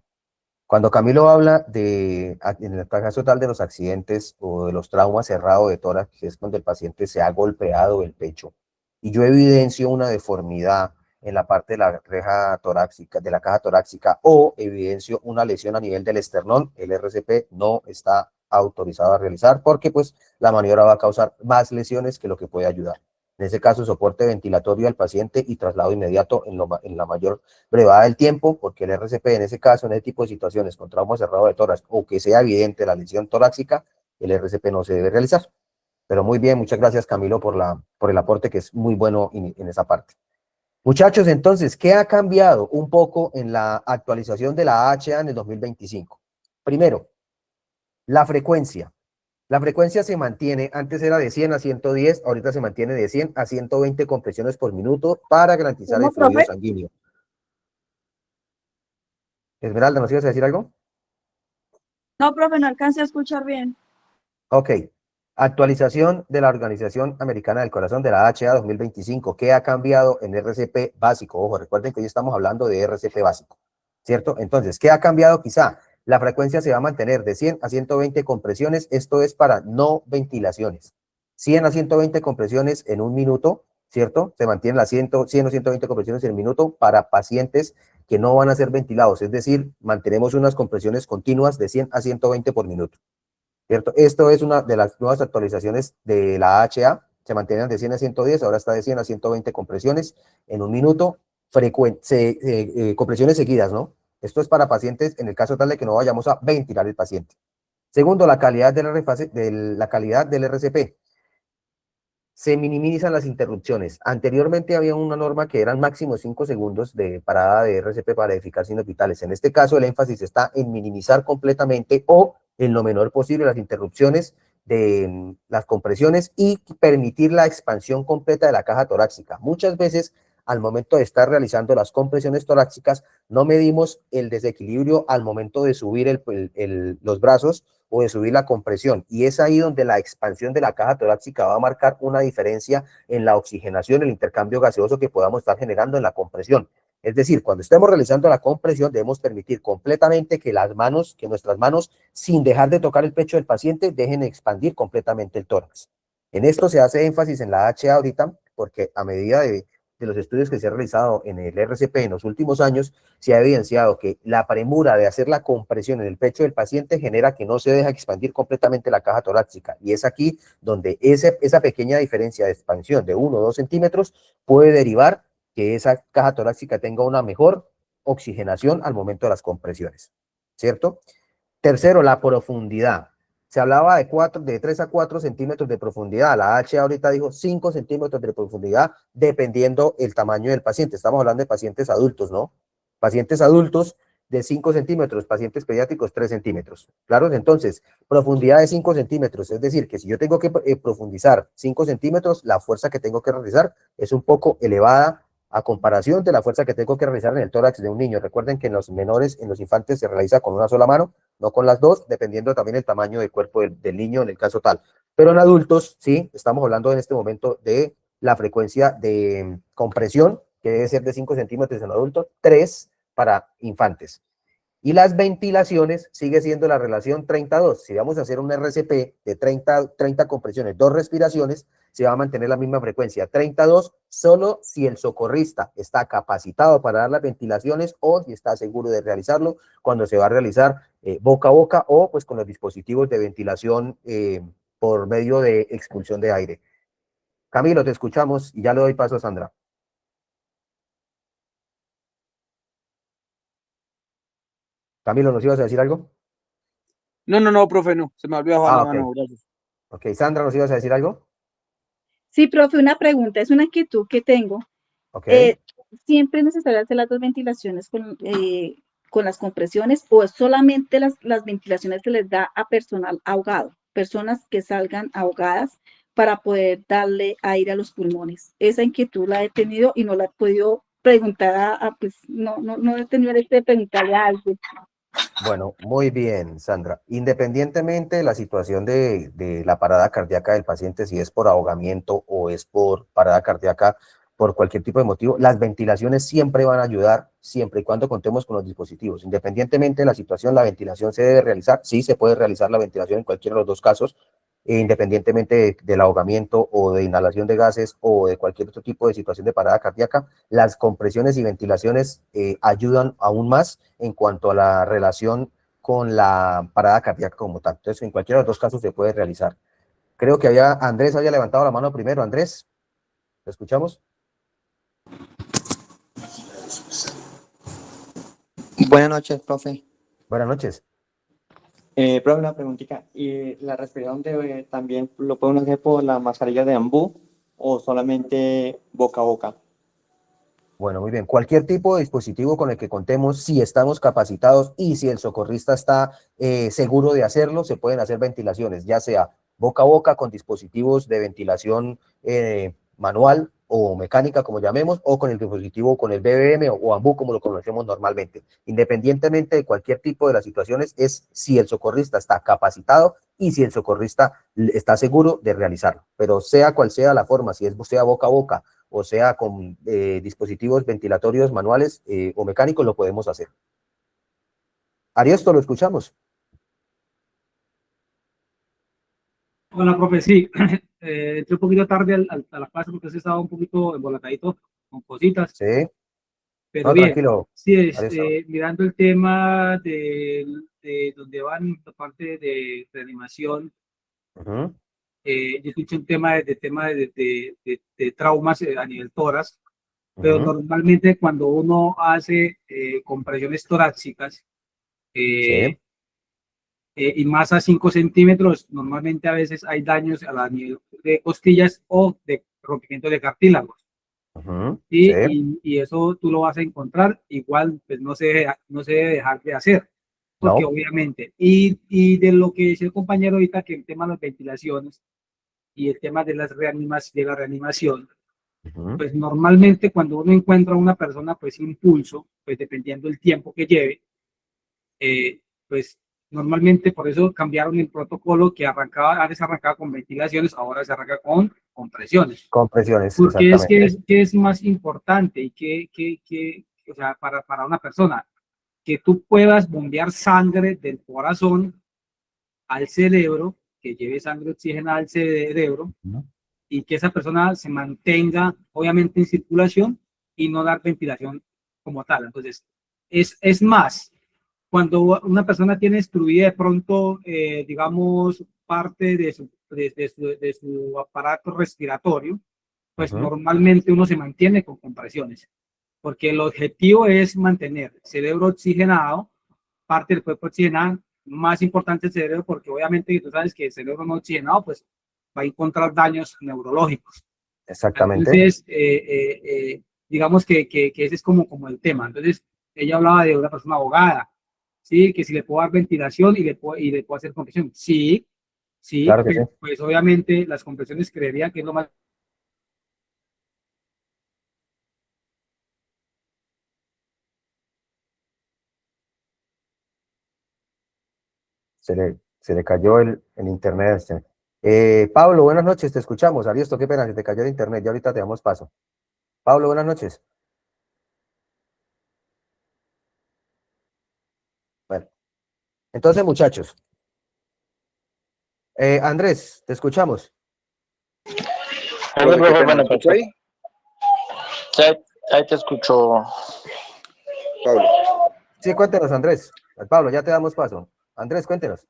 Cuando Camilo habla en el caso tal de los accidentes o de los traumas cerrados de tórax, que es cuando el paciente se ha golpeado el pecho, y yo evidencio una deformidad en la parte de la reja torácica, de la caja torácica, o evidencio una lesión a nivel del esternón, el RCP no está autorizado a realizar, porque pues la maniobra va a causar más lesiones que lo que puede ayudar. En ese caso, soporte ventilatorio al paciente y traslado inmediato en la mayor brevedad del tiempo, porque el RCP en ese caso, en ese tipo de situaciones con trauma cerrado de tórax o que sea evidente la lesión torácica, el RCP no se debe realizar. Pero muy bien, muchas gracias Camilo por el aporte, que es muy bueno en esa parte. Muchachos, entonces, ¿qué ha cambiado un poco en la actualización de la AHA en el 2025? Primero, la frecuencia. La frecuencia se mantiene, antes era de 100 a 110, ahorita se mantiene de 100 a 120 compresiones por minuto para garantizar el fluido sanguíneo. Esmeralda, ¿nos ibas a decir algo? No, profe, no alcancé a escuchar bien. Ok. Actualización de la Organización Americana del Corazón de la AHA 2025. ¿Qué ha cambiado en RCP básico? Ojo, recuerden que hoy estamos hablando de RCP básico, ¿cierto? Entonces, ¿qué ha cambiado? Quizá la frecuencia se va a mantener de 100 a 120 compresiones. Esto es para no ventilaciones. 100 a 120 compresiones en un minuto, ¿cierto? Se mantienen las 100 o 120 compresiones en el minuto para pacientes que no van a ser ventilados. Es decir, mantenemos unas compresiones continuas de 100 a 120 por minuto, ¿cierto? Esto es una de las nuevas actualizaciones de la AHA. Se mantienen de 100 a 110, ahora está de 100 a 120 compresiones en un minuto, compresiones seguidas, ¿no? Esto es para pacientes en el caso tal de que no vayamos a ventilar el paciente. Segundo, la calidad la calidad del RCP. Se minimizan las interrupciones. Anteriormente había una norma que eran máximo 5 segundos de parada de RCP para verificar signos vitales. En este caso, el énfasis está en minimizar completamente o en lo menor posible las interrupciones de las compresiones y permitir la expansión completa de la caja torácica. Muchas veces, al momento de estar realizando las compresiones torácicas, no medimos el desequilibrio al momento de subir los brazos o de subir la compresión, y es ahí donde la expansión de la caja torácica va a marcar una diferencia en la oxigenación, el intercambio gaseoso que podamos estar generando en la compresión. Es decir, cuando estemos realizando la compresión, debemos permitir completamente que nuestras manos, sin dejar de tocar el pecho del paciente, dejen expandir completamente el tórax. En esto se hace énfasis en la HA ahorita, porque a medida de los estudios que se han realizado en el RCP en los últimos años, se ha evidenciado que la premura de hacer la compresión en el pecho del paciente genera que no se deja expandir completamente la caja torácica, y es aquí donde esa pequeña diferencia de expansión de 1 o 2 centímetros puede derivar que esa caja torácica tenga una mejor oxigenación al momento de las compresiones, ¿cierto? Tercero, la profundidad. Se hablaba de 3 a 4 centímetros de profundidad. La H ahorita dijo 5 centímetros de profundidad, dependiendo el tamaño del paciente. Estamos hablando de pacientes adultos, ¿no? Pacientes adultos de 5 centímetros, pacientes pediátricos 3 centímetros. ¿Claro? Entonces, profundidad de 5 centímetros. Es decir, que si yo tengo que profundizar 5 centímetros, la fuerza que tengo que realizar es un poco elevada a comparación de la fuerza que tengo que realizar en el tórax de un niño. Recuerden que en los menores, en los infantes, se realiza con una sola mano, no con las dos, dependiendo también del tamaño del cuerpo del niño en el caso tal. Pero en adultos, sí, estamos hablando en este momento de la frecuencia de compresión, que debe ser de 5 centímetros en adultos, 3 para infantes. Y las ventilaciones sigue siendo la relación 30-2. Si vamos a hacer un RCP de 30 compresiones, 2 respiraciones, se va a mantener la misma frecuencia, 32, solo si el socorrista está capacitado para dar las ventilaciones o si está seguro de realizarlo cuando se va a realizar boca a boca o pues con los dispositivos de ventilación por medio de expulsión de aire. Camilo, te escuchamos y ya le doy paso a Sandra. Camilo, ¿nos ibas a decir algo? No, profe, no, se me olvidó bajar la mano, gracias. Ok, Sandra, ¿nos ibas a decir algo? Sí, profe, una pregunta, es una inquietud que tengo. Okay. ¿Siempre es necesario hacer las 2 ventilaciones con las compresiones o es solamente las ventilaciones que les da a personal ahogado, personas que salgan ahogadas para poder darle aire a los pulmones? Esa inquietud la he tenido y no la he podido preguntar pues no he tenido de preguntarle a alguien. Bueno, muy bien, Sandra. Independientemente de la situación de la parada cardíaca del paciente, si es por ahogamiento o es por parada cardíaca por cualquier tipo de motivo, las ventilaciones siempre van a ayudar, siempre y cuando contemos con los dispositivos. Independientemente de la situación, la ventilación se debe realizar. Sí, se puede realizar la ventilación en cualquiera de los dos casos, independientemente del ahogamiento o de inhalación de gases o de cualquier otro tipo de situación de parada cardíaca. Las compresiones y ventilaciones ayudan aún más en cuanto a la relación con la parada cardíaca como tal. Entonces, en cualquiera de los dos casos se puede realizar. Creo que Andrés había levantado la mano primero. Andrés, ¿lo escuchamos? Buenas noches, profe. Buenas noches. Profe, una preguntita. ¿Y la respiración también lo pueden hacer por la mascarilla de bambú o solamente boca a boca? Bueno, muy bien. Cualquier tipo de dispositivo con el que contemos, si estamos capacitados y si el socorrista está seguro de hacerlo, se pueden hacer ventilaciones, ya sea boca a boca con dispositivos de ventilación manual o mecánica, como llamemos, o con el dispositivo, con el BBM o bambú, como lo conocemos normalmente. Independientemente de cualquier tipo de las situaciones, es si el socorrista está capacitado y si el socorrista está seguro de realizarlo. Pero sea cual sea la forma, si sea boca a boca, o sea con dispositivos ventilatorios manuales o mecánicos, lo podemos hacer. Ariosto, lo escuchamos. Hola, profe, sí. Entré un poquito tarde a la clase porque estaba un poquito embolatadito con cositas. Sí. Pero no, bien, tranquilo. sí, mirando el tema de donde van la parte de reanimación, yo escuché un tema de traumas a nivel tórax, pero normalmente cuando uno hace compresiones torácicas, y más a 5 centímetros, normalmente a veces hay daños a nivel de costillas o de rompimiento de cartílagos. Y eso tú lo vas a encontrar, igual pues no se debe dejar de hacer, porque obviamente, y de lo que dice el compañero ahorita, que el tema de las ventilaciones y el tema de la reanimación, pues normalmente cuando uno encuentra a una persona pues sin pulso, pues dependiendo del tiempo que lleve, pues normalmente por eso cambiaron el protocolo que antes arrancaba con ventilaciones, ahora se arranca con compresiones. Compresiones, porque exactamente. ¿qué es más importante y o sea, para una persona, que tú puedas bombear sangre del corazón al cerebro, que lleve sangre oxigenada al cerebro, y que esa persona se mantenga obviamente en circulación y no dar ventilación como tal. Entonces, es más, cuando una persona tiene destruida de pronto, digamos, parte de su aparato respiratorio, pues normalmente uno se mantiene con compresiones, porque el objetivo es mantener el cerebro oxigenado, parte del cuerpo oxigenado, más importante el cerebro, porque obviamente tú sabes que el cerebro no oxigenado, pues va a encontrar daños neurológicos. Exactamente. Entonces, digamos que ese es como el tema. Entonces, ella hablaba de una persona ahogada, ¿sí? Que si le puedo dar ventilación y le puedo hacer compresión. Sí, sí, Claro que sí. pues obviamente las compresiones creería que es lo más... Se le cayó el internet a este. Pablo, buenas noches, te escuchamos. Ariosto, qué pena, se te cayó el internet, ya ahorita te damos paso. Pablo, buenas noches. Bueno, entonces, muchachos. Andrés, te escuchamos. Bueno, pues, sí, ahí te escucho. Pablo. Sí, cuéntenos, Andrés. Pablo, ya te damos paso. Andrés, cuéntenos.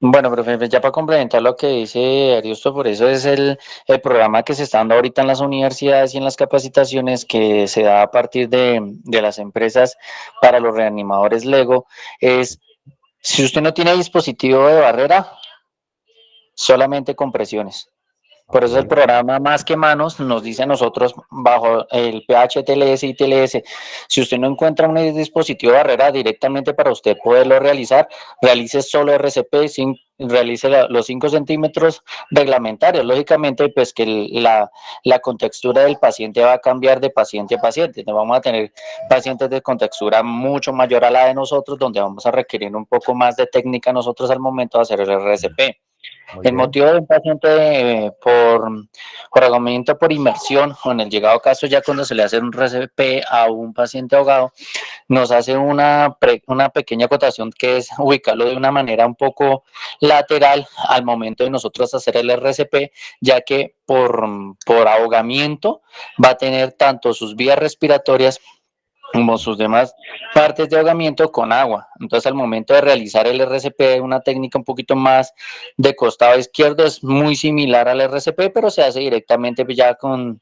Bueno, profe, ya para complementar lo que dice Ariosto, por eso es el programa que se está dando ahorita en las universidades y en las capacitaciones que se da a partir de las empresas para los reanimadores Lego, es si usted no tiene dispositivo de barrera, solamente compresiones. Por eso el programa Más que Manos nos dice a nosotros, bajo el PH, TLS y TLS, si usted no encuentra un dispositivo de barrera directamente para usted poderlo realizar, realice solo RCP, realice los 5 centímetros reglamentarios. Lógicamente, pues que la contextura del paciente va a cambiar de paciente a paciente. No vamos a tener pacientes de contextura mucho mayor a la de nosotros, donde vamos a requerir un poco más de técnica nosotros al momento de hacer el RCP. El motivo de un paciente por ahogamiento por inmersión, o en el llegado caso ya cuando se le hace un RCP a un paciente ahogado, nos hace una pequeña acotación que es ubicarlo de una manera un poco lateral al momento de nosotros hacer el RCP, ya que por ahogamiento va a tener tanto sus vías respiratorias como sus demás partes de ahogamiento con agua. Entonces, al momento de realizar el RCP, una técnica un poquito más de costado izquierdo, es muy similar al RCP, pero se hace directamente ya con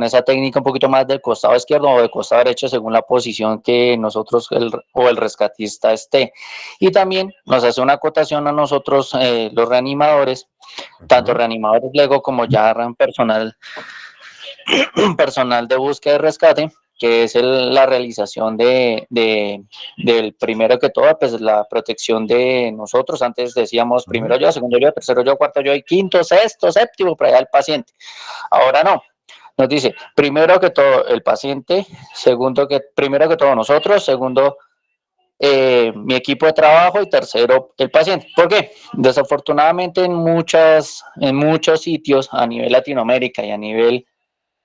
esa técnica un poquito más del costado izquierdo o del costado derecho, según la posición que nosotros o el rescatista esté. Y también nos hace una acotación a nosotros, los reanimadores, tanto reanimadores Lego como ya personal de búsqueda y rescate, que es la realización del primero que todo, pues la protección de nosotros. Antes decíamos primero yo, segundo yo, tercero yo, cuarto yo y quinto, sexto, séptimo, para allá el paciente. Ahora no, nos dice primero que todo el paciente, primero que todo nosotros, segundo mi equipo de trabajo y tercero el paciente. ¿Por qué? Desafortunadamente en muchos sitios a nivel Latinoamérica y a nivel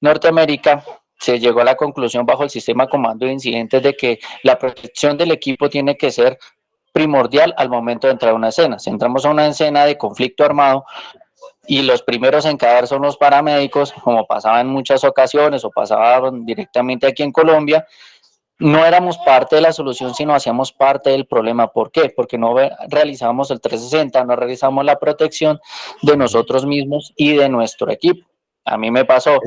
Norteamérica se llegó a la conclusión bajo el sistema de comando de incidentes de que la protección del equipo tiene que ser primordial al momento de entrar a una escena. Si entramos a una escena de conflicto armado y los primeros en caer son los paramédicos, como pasaba en muchas ocasiones o pasaba directamente aquí en Colombia, no éramos parte de la solución, sino hacíamos parte del problema. ¿Por qué? Porque no realizamos el 360, no realizamos la protección de nosotros mismos y de nuestro equipo. A mí me pasó.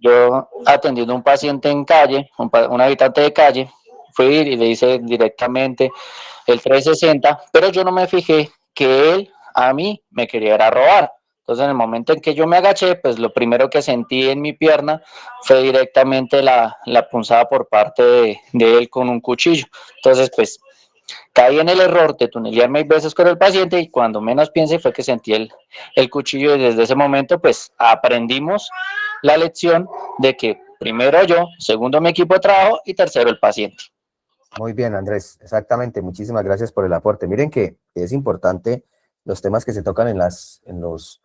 Yo atendiendo a un paciente en calle, un habitante de calle, fui y le hice directamente el 360, pero yo no me fijé que él a mí me quería robar. Entonces, en el momento en que yo me agaché, pues lo primero que sentí en mi pierna fue directamente la punzada por parte de él con un cuchillo. Entonces, pues caí en el error de tunelear 1000 veces con el paciente y cuando menos piense fue que sentí el cuchillo y desde ese momento pues aprendimos la lección de que primero yo, segundo mi equipo de trabajo y tercero el paciente. Muy bien, Andrés, exactamente. Muchísimas gracias por el aporte. Miren que es importante los temas que se tocan en los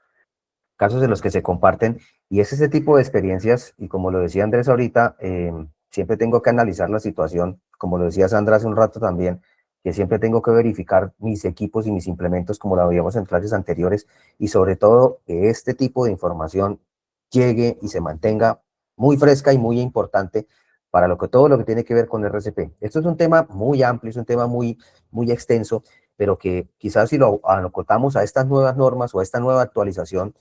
casos en los que se comparten y es ese tipo de experiencias y como lo decía Andrés ahorita, siempre tengo que analizar la situación, como lo decía Sandra hace un rato también, que siempre tengo que verificar mis equipos y mis implementos como lo veíamos en clases anteriores, y sobre todo que este tipo de información llegue y se mantenga muy fresca y muy importante para todo lo que tiene que ver con RCP. Esto es un tema muy amplio, es un tema muy extenso, pero que quizás si lo acotamos a estas nuevas normas o a esta nueva actualización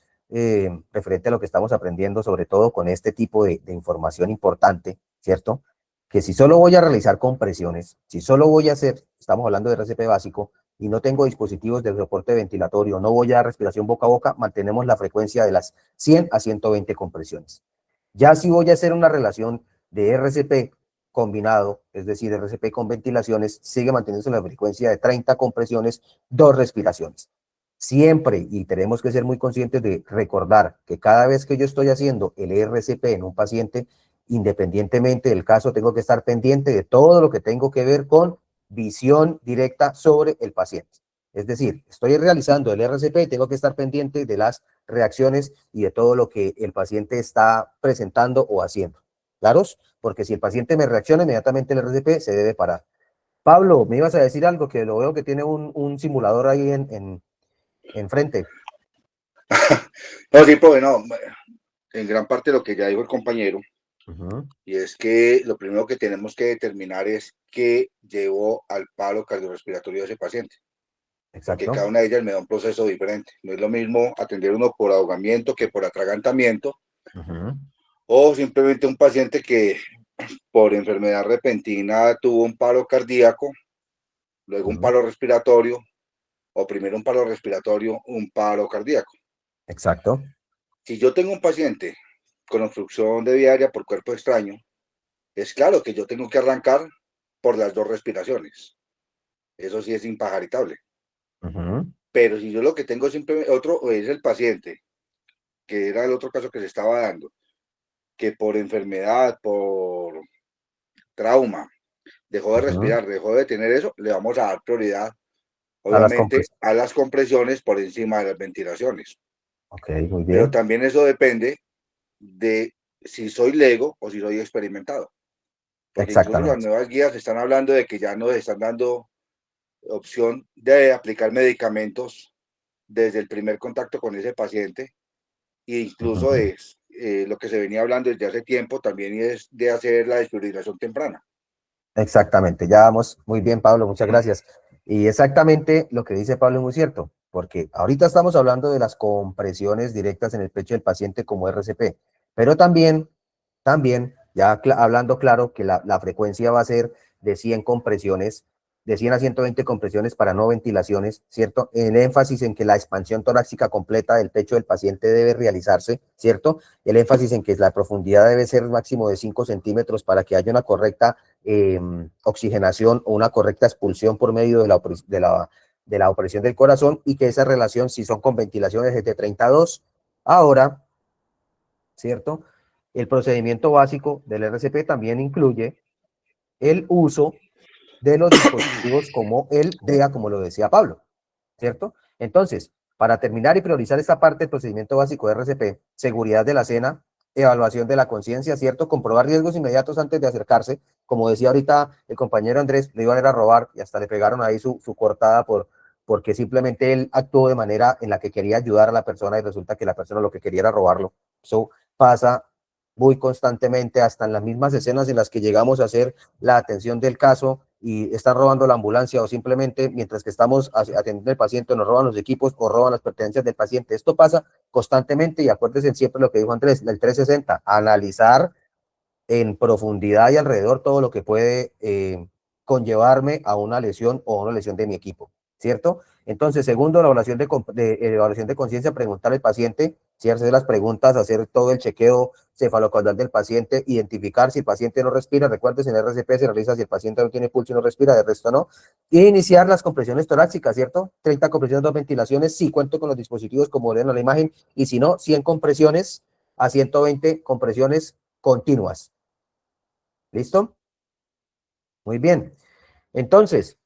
referente a lo que estamos aprendiendo, sobre todo con este tipo de información importante, ¿cierto? Que si solo voy a realizar compresiones, si solo voy a hacer, estamos hablando de RCP básico, y no tengo dispositivos de soporte ventilatorio, no voy a dar respiración boca a boca, mantenemos la frecuencia de las 100 a 120 compresiones. Ya si voy a hacer una relación de RCP combinado, es decir, RCP con ventilaciones, sigue manteniéndose la frecuencia de 30 compresiones, 2 respiraciones. Siempre, y tenemos que ser muy conscientes de recordar que cada vez que yo estoy haciendo el RCP en un paciente, independientemente del caso, tengo que estar pendiente de todo lo que tengo que ver con visión directa sobre el paciente. Es decir, estoy realizando el RCP y tengo que estar pendiente de las reacciones y de todo lo que el paciente está presentando o haciendo. ¿Claros? Porque si el paciente me reacciona, inmediatamente el RCP se debe parar. Pablo, me ibas a decir algo, que lo veo que tiene un simulador ahí enfrente. No, sí, profe, no, en gran parte lo que ya dijo el compañero, y es que lo primero que tenemos que determinar es qué llevó al paro cardiorrespiratorio de ese paciente. Exacto. Que cada una de ellas me da un proceso diferente. No es lo mismo atender uno por ahogamiento que por atragantamiento, o simplemente un paciente que por enfermedad repentina tuvo un paro cardíaco, luego un paro respiratorio, o primero un paro respiratorio, un paro cardíaco. Exacto. Si yo tengo un paciente con obstrucción de vía aérea por cuerpo extraño, es claro que yo tengo que arrancar por las 2 respiraciones. Eso sí es impajaritable. Pero si yo lo que tengo simplemente otro es el paciente, que era el otro caso que se estaba dando, que por enfermedad, por trauma, dejó de respirar, dejó de tener eso, le vamos a dar prioridad, obviamente, a las compresiones por encima de las ventilaciones. Ok, muy bien. Pero también eso depende de si soy lego o si soy experimentado. Porque incluso las nuevas guías están hablando de que ya nos están dando opción de aplicar medicamentos desde el primer contacto con ese paciente, e incluso de lo que se venía hablando desde hace tiempo también es de hacer la desfibrilación temprana. Exactamente, ya vamos muy bien, Pablo, muchas gracias. Y exactamente lo que dice Pablo es muy cierto, porque ahorita estamos hablando de las compresiones directas en el pecho del paciente como RCP, pero también ya hablando claro que la frecuencia va a ser de 100 compresiones, de 100 a 120 compresiones para no ventilaciones, ¿cierto? El énfasis en que la expansión torácica completa del pecho del paciente debe realizarse, ¿cierto? El énfasis en que la profundidad debe ser máximo de 5 centímetros para que haya una correcta oxigenación o una correcta expulsión por medio de la opresión del corazón, y que esa relación, si son con ventilaciones, es de 32. Ahora, ¿cierto? El procedimiento básico del RCP también incluye el uso de los dispositivos como el DEA, como lo decía Pablo, ¿cierto? Entonces, para terminar y priorizar esta parte del procedimiento básico de RCP, seguridad de la cena, evaluación de la conciencia, ¿cierto? Comprobar riesgos inmediatos antes de acercarse. Como decía ahorita el compañero Andrés, le iban a ir a robar y hasta le pegaron ahí su cortada porque simplemente él actuó de manera en la que quería ayudar a la persona y resulta que la persona lo que quería era robarlo. Eso pasa muy constantemente, hasta en las mismas escenas en las que llegamos a hacer la atención del caso y están robando la ambulancia, o simplemente mientras que estamos atendiendo al paciente nos roban los equipos o roban las pertenencias del paciente. Esto pasa constantemente, y acuérdense siempre lo que dijo Andrés, el 360, analizar en profundidad y alrededor todo lo que puede conllevarme a una lesión o a una lesión de mi equipo, ¿cierto? Entonces, segundo, la evaluación de conciencia, preguntar al paciente, si hacer las preguntas, hacer todo el chequeo cefalocaudal del paciente, identificar si el paciente no respira. Recuerden, en el RCP se realiza si el paciente no tiene pulso y no respira, de resto no. Y iniciar las compresiones torácicas, ¿cierto? 30 compresiones, 2 ventilaciones, si cuento con los dispositivos como ven en la imagen, y si no, 100 compresiones a 120 compresiones continuas. ¿Listo? Muy bien. Entonces,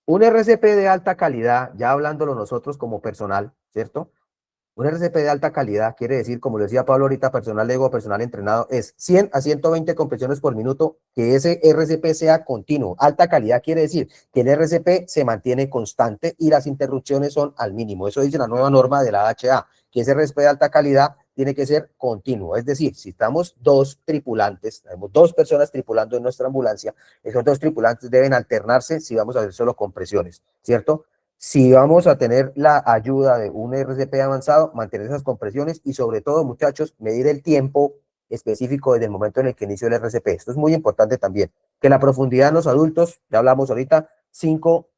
un RCP de alta calidad, ya hablándolo nosotros como personal, ¿cierto? Un RCP de alta calidad quiere decir, como lo decía Pablo ahorita, personal ego, personal entrenado, es 100 a 120 compresiones por minuto, que ese RCP sea continuo. Alta calidad quiere decir que el RCP se mantiene constante y las interrupciones son al mínimo. Eso dice la nueva norma de la AHA, que ese RCP de alta calidad tiene que ser continuo. Es decir, si estamos dos tripulantes, tenemos dos personas tripulando en nuestra ambulancia, esos dos tripulantes deben alternarse si vamos a hacer solo compresiones, ¿cierto? Si vamos a tener la ayuda de un RCP avanzado, mantener esas compresiones y sobre todo, muchachos, medir el tiempo específico desde el momento en el que inició el RCP. Esto es muy importante también. Que la profundidad en los adultos, ya hablamos ahorita, 5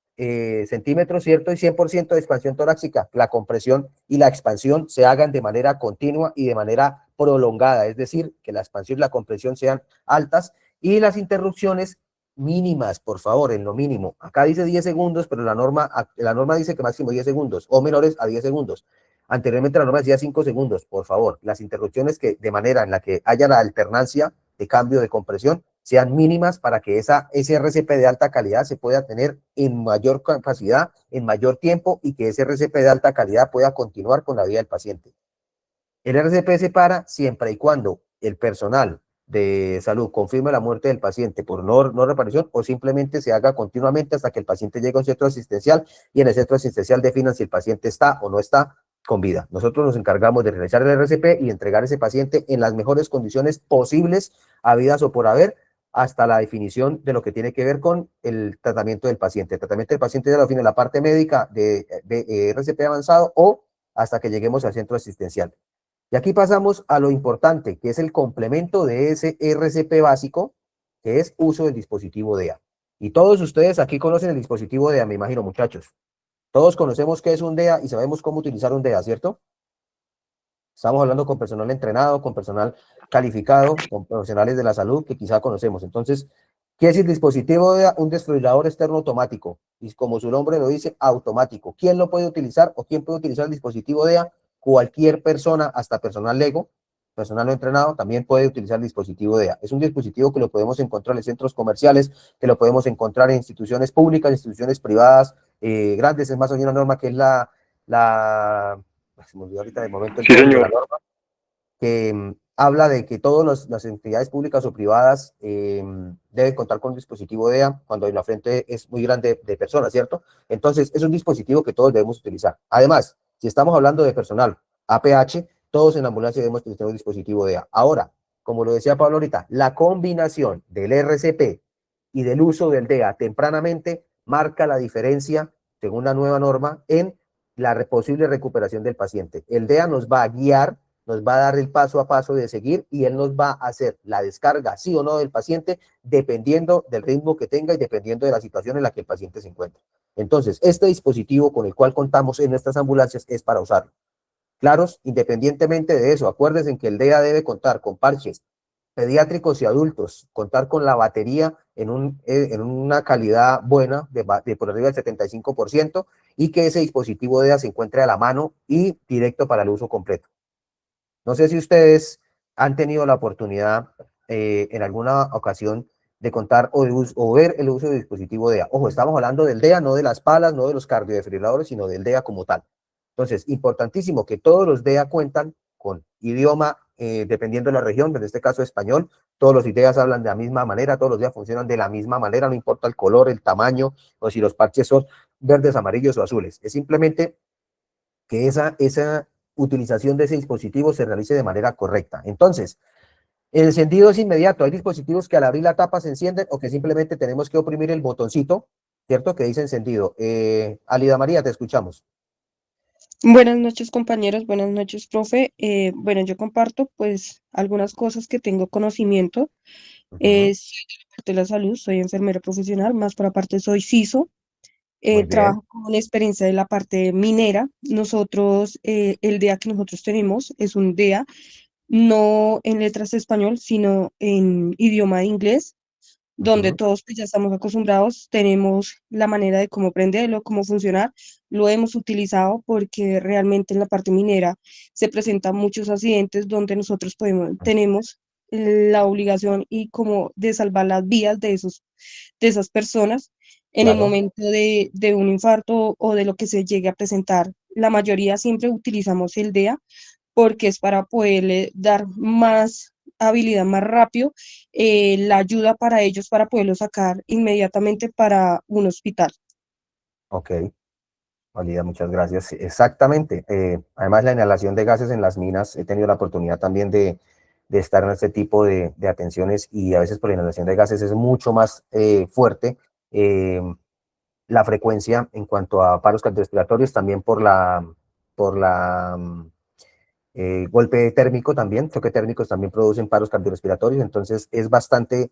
centímetros, ¿cierto? Y 100% de expansión torácica. La compresión y la expansión se hagan de manera continua y de manera prolongada, es decir, que la expansión y la compresión sean altas y las interrupciones mínimas, por favor, en lo mínimo. Acá dice 10 segundos, pero la norma dice que máximo 10 segundos, o menores a 10 segundos. Anteriormente la norma decía 5 segundos, por favor. Las interrupciones que de manera en la que haya la alternancia de cambio de compresión sean mínimas para que ese RCP de alta calidad se pueda tener en mayor capacidad, en mayor tiempo, y que ese RCP de alta calidad pueda continuar con la vida del paciente. El RCP se para siempre y cuando el personal de salud confirme la muerte del paciente por no reparación o simplemente se haga continuamente hasta que el paciente llegue a un centro asistencial y en el centro asistencial definan si el paciente está o no está con vida. Nosotros nos encargamos de realizar el RCP y entregar a ese paciente en las mejores condiciones posibles, habidas o por haber, hasta la definición de lo que tiene que ver con el tratamiento del paciente. El tratamiento del paciente ya lo define la parte médica de RCP avanzado o hasta que lleguemos al centro asistencial. Y aquí pasamos a lo importante, que es el complemento de ese RCP básico, que es uso del dispositivo DEA. Y todos ustedes aquí conocen el dispositivo DEA, me imagino, muchachos. Todos conocemos qué es un DEA y sabemos cómo utilizar un DEA, ¿cierto? Estamos hablando con personal entrenado, con personal calificado, con profesionales de la salud que quizá conocemos. Entonces, ¿qué es el dispositivo DEA? Un desfibrilador externo automático. Y como su nombre lo dice, automático. ¿Quién lo puede utilizar o quién puede utilizar el dispositivo DEA? Cualquier persona, hasta personal lego, personal no entrenado, también puede utilizar el dispositivo DEA. Es un dispositivo que lo podemos encontrar en centros comerciales, que lo podemos encontrar en instituciones públicas, instituciones privadas, grandes. Es más, hay una norma que es se me olvidó ahorita de momento el nombre de la norma, que habla de que todas las entidades públicas o privadas deben contar con un dispositivo DEA cuando la frente es muy grande de personas, ¿cierto? Entonces, es un dispositivo que todos debemos utilizar. Además, si estamos hablando de personal APH, todos en la ambulancia debemos tener un dispositivo DEA. Ahora, como lo decía Pablo ahorita, la combinación del RCP y del uso del DEA tempranamente marca la diferencia, según la nueva norma, en la posible recuperación del paciente. El DEA nos va a guiar, nos va a dar el paso a paso de seguir y él nos va a hacer la descarga, sí o no, del paciente, dependiendo del ritmo que tenga y dependiendo de la situación en la que el paciente se encuentra. Entonces, este dispositivo con el cual contamos en nuestras ambulancias es para usarlo. Claros, independientemente de eso, acuérdense en que el DEA debe contar con parches pediátricos y adultos, contar con la batería en una calidad buena, de por arriba del 75%, y que ese dispositivo DEA se encuentre a la mano y directo para el uso completo. No sé si ustedes han tenido la oportunidad en alguna ocasión de contar o ver el uso del dispositivo DEA. Ojo, estamos hablando del DEA, no de las palas, no de los cardiodefibriladores, sino del DEA como tal. Entonces, importantísimo que todos los DEA cuentan con idioma, dependiendo de la región, en este caso español. Todos los DEAs hablan de la misma manera, todos los DEA funcionan de la misma manera, no importa el color, el tamaño, o si los parches son verdes, amarillos o azules. Es simplemente que esa utilización de ese dispositivo se realice de manera correcta. Entonces, el encendido es inmediato. Hay dispositivos que al abrir la tapa se encienden o que simplemente tenemos que oprimir el botoncito, ¿cierto? Que dice encendido. Alida María, te escuchamos. Buenas noches, compañeros. Buenas noches, profe. Bueno, yo comparto pues algunas cosas que tengo conocimiento. Soy de la parte de la salud, soy enfermera profesional, más por aparte soy CISO. Trabajo con experiencia de la parte minera. Nosotros, el DEA que nosotros tenemos es un DEA no en letras de español, sino en idioma de inglés, donde todos pues, ya estamos acostumbrados, tenemos la manera de cómo aprenderlo, cómo funcionar, lo hemos utilizado porque realmente en la parte minera se presentan muchos accidentes donde nosotros tenemos la obligación y como de salvar las vidas de esas personas en el momento de un infarto o de lo que se llegue a presentar la mayoría siempre utilizamos el DEA porque es para poderle dar más habilidad más rápido, la ayuda para ellos para poderlo sacar inmediatamente para un hospital. Ok, Valida, muchas gracias. Sí, exactamente. Además, la inhalación de gases en las minas, he tenido la oportunidad también de estar en este tipo de atenciones y a veces por la inhalación de gases es mucho más fuerte la frecuencia en cuanto a paros cardiorrespiratorios, también por la golpe térmico también, choque térmicos también producen paros cardiorrespiratorios, entonces es bastante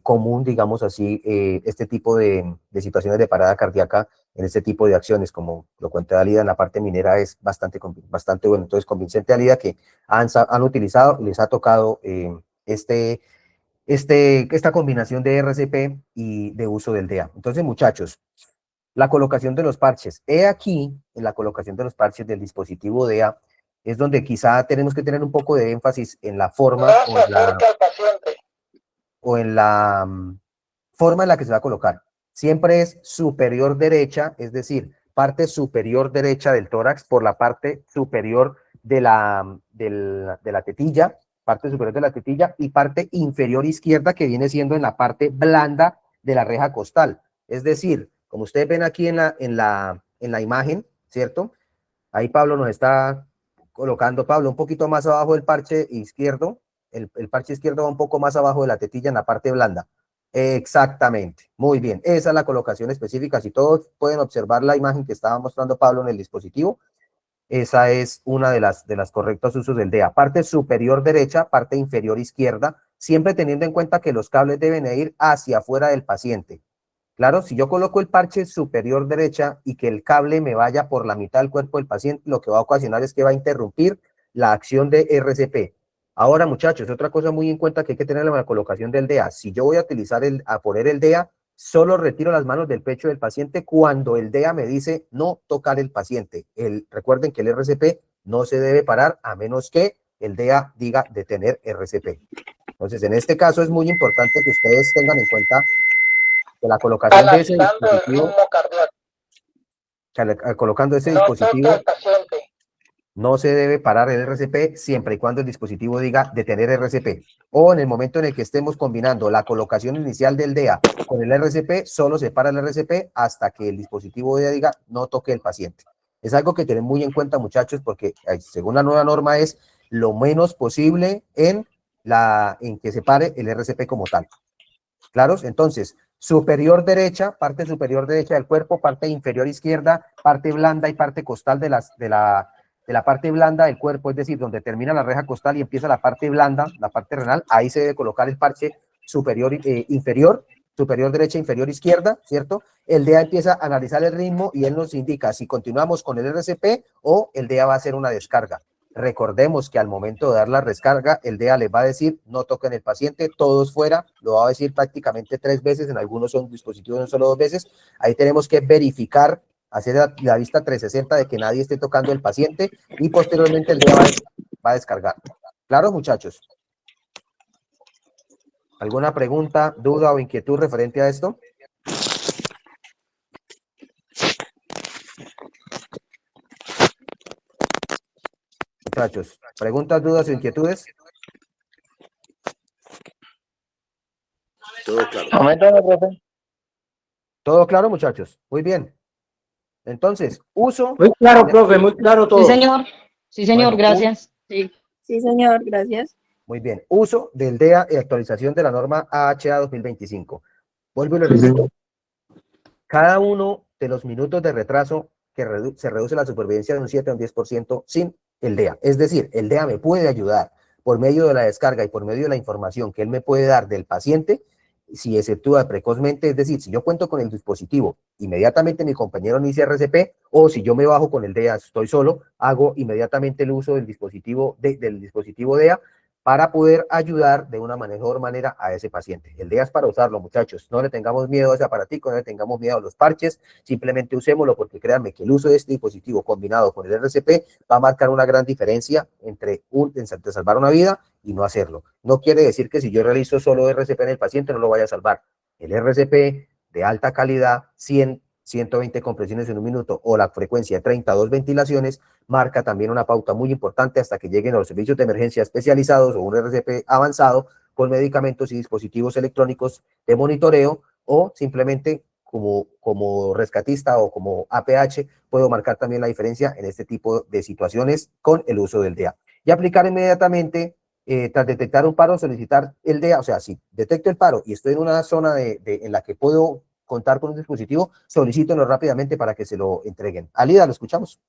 común, digamos así, este tipo de situaciones de parada cardíaca en este tipo de acciones, como lo cuenta Alida en la parte minera, es bastante bueno. Entonces, convincente Alida que han utilizado y les ha tocado esta combinación de RCP y de uso del DEA. Entonces, muchachos, la colocación de los parches. He aquí, en la colocación de los parches del dispositivo DEA, es donde quizá tenemos que tener un poco de énfasis en la forma o en la forma en la que se va a colocar. Siempre es superior derecha, es decir, parte superior derecha del tórax por la parte superior de la tetilla, parte superior de la tetilla, y parte inferior izquierda que viene siendo en la parte blanda de la reja costal. Es decir, como ustedes ven aquí en la imagen, ¿cierto? Ahí Pablo nos está colocando, Pablo, un poquito más abajo del parche izquierdo, el parche izquierdo va un poco más abajo de la tetilla en la parte blanda. Exactamente, muy bien, esa es la colocación específica. Si todos pueden observar la imagen que estaba mostrando Pablo en el dispositivo, esa es una de las correctos usos del DEA. Parte superior derecha, parte inferior izquierda, siempre teniendo en cuenta que los cables deben ir hacia afuera del paciente. Claro, si yo coloco el parche superior derecha y que el cable me vaya por la mitad del cuerpo del paciente, lo que va a ocasionar es que va a interrumpir la acción de RCP. Ahora, muchachos, otra cosa muy en cuenta que hay que tener en la colocación del DEA. Si yo voy a utilizar a poner el DEA, solo retiro las manos del pecho del paciente cuando el DEA me dice no tocar el paciente. Recuerden que el RCP no se debe parar a menos que el DEA diga detener RCP. Entonces, en este caso es muy importante que ustedes tengan en cuenta que la colocación de ese dispositivo, colocando ese dispositivo, no se debe parar el RCP siempre y cuando el dispositivo diga detener RCP. O en el momento en el que estemos combinando la colocación inicial del DEA con el RCP, solo se para el RCP hasta que el dispositivo DEA diga no toque el paciente. Es algo que tienen muy en cuenta, muchachos, porque según la nueva norma es lo menos posible en que se pare el RCP como tal. ¿Claros? Entonces, superior derecha, parte superior derecha del cuerpo, parte inferior izquierda, parte blanda y parte costal de la parte blanda del cuerpo, es decir, donde termina la reja costal y empieza la parte blanda, la parte renal, ahí se debe colocar el parche superior, inferior, superior derecha, inferior izquierda, ¿cierto? El DEA empieza a analizar el ritmo y él nos indica si continuamos con el RCP o el DEA va a hacer una descarga. Recordemos que al momento de dar la descarga, el DEA les va a decir, no toquen el paciente, todos fuera, lo va a decir prácticamente 3 veces, en algunos son dispositivos no solo 2 veces, ahí tenemos que verificar, hacer la vista 360 de que nadie esté tocando el paciente y posteriormente el DEA va a descargar. ¿Claro, muchachos? ¿Alguna pregunta, duda o inquietud referente a esto? Muchachos, ¿preguntas, dudas o inquietudes? Todo claro. ¿Todo claro, muchachos? Muy bien. Entonces, uso... Muy claro, profe, muy claro todo. Sí, señor. Sí, señor, Bueno, gracias. Sí, señor, gracias. Muy bien. Uso del DEA y actualización de la norma AHA 2025. Vuelvo y lo repito. Cada uno de los minutos de retraso que se reduce la supervivencia de un 7 a un 10% sin el DEA. Es decir, el DEA me puede ayudar por medio de la descarga y por medio de la información que él me puede dar del paciente, si exceptúa precozmente, es decir, si yo cuento con el dispositivo, inmediatamente mi compañero inicia RCP, o si yo me bajo con el DEA, estoy solo, hago inmediatamente el uso del dispositivo DEA para poder ayudar de una mejor manera a ese paciente. El DEA es para usarlo, muchachos. No le tengamos miedo a ese aparatico, no le tengamos miedo a los parches, simplemente usémoslo porque créanme que el uso de este dispositivo combinado con el RCP va a marcar una gran diferencia entre salvar una vida y no hacerlo. No quiere decir que si yo realizo solo RCP en el paciente no lo vaya a salvar. El RCP de alta calidad 120 compresiones en un minuto o la frecuencia de 32 ventilaciones, marca también una pauta muy importante hasta que lleguen a los servicios de emergencia especializados o un RCP avanzado con medicamentos y dispositivos electrónicos de monitoreo, o simplemente como rescatista o como APH puedo marcar también la diferencia en este tipo de situaciones con el uso del DEA. Y aplicar inmediatamente, tras detectar un paro, solicitar el DEA. O sea, si detecto el paro y estoy en una zona en la que puedo contar con un dispositivo, solicítenlo rápidamente para que se lo entreguen. Alida, lo escuchamos.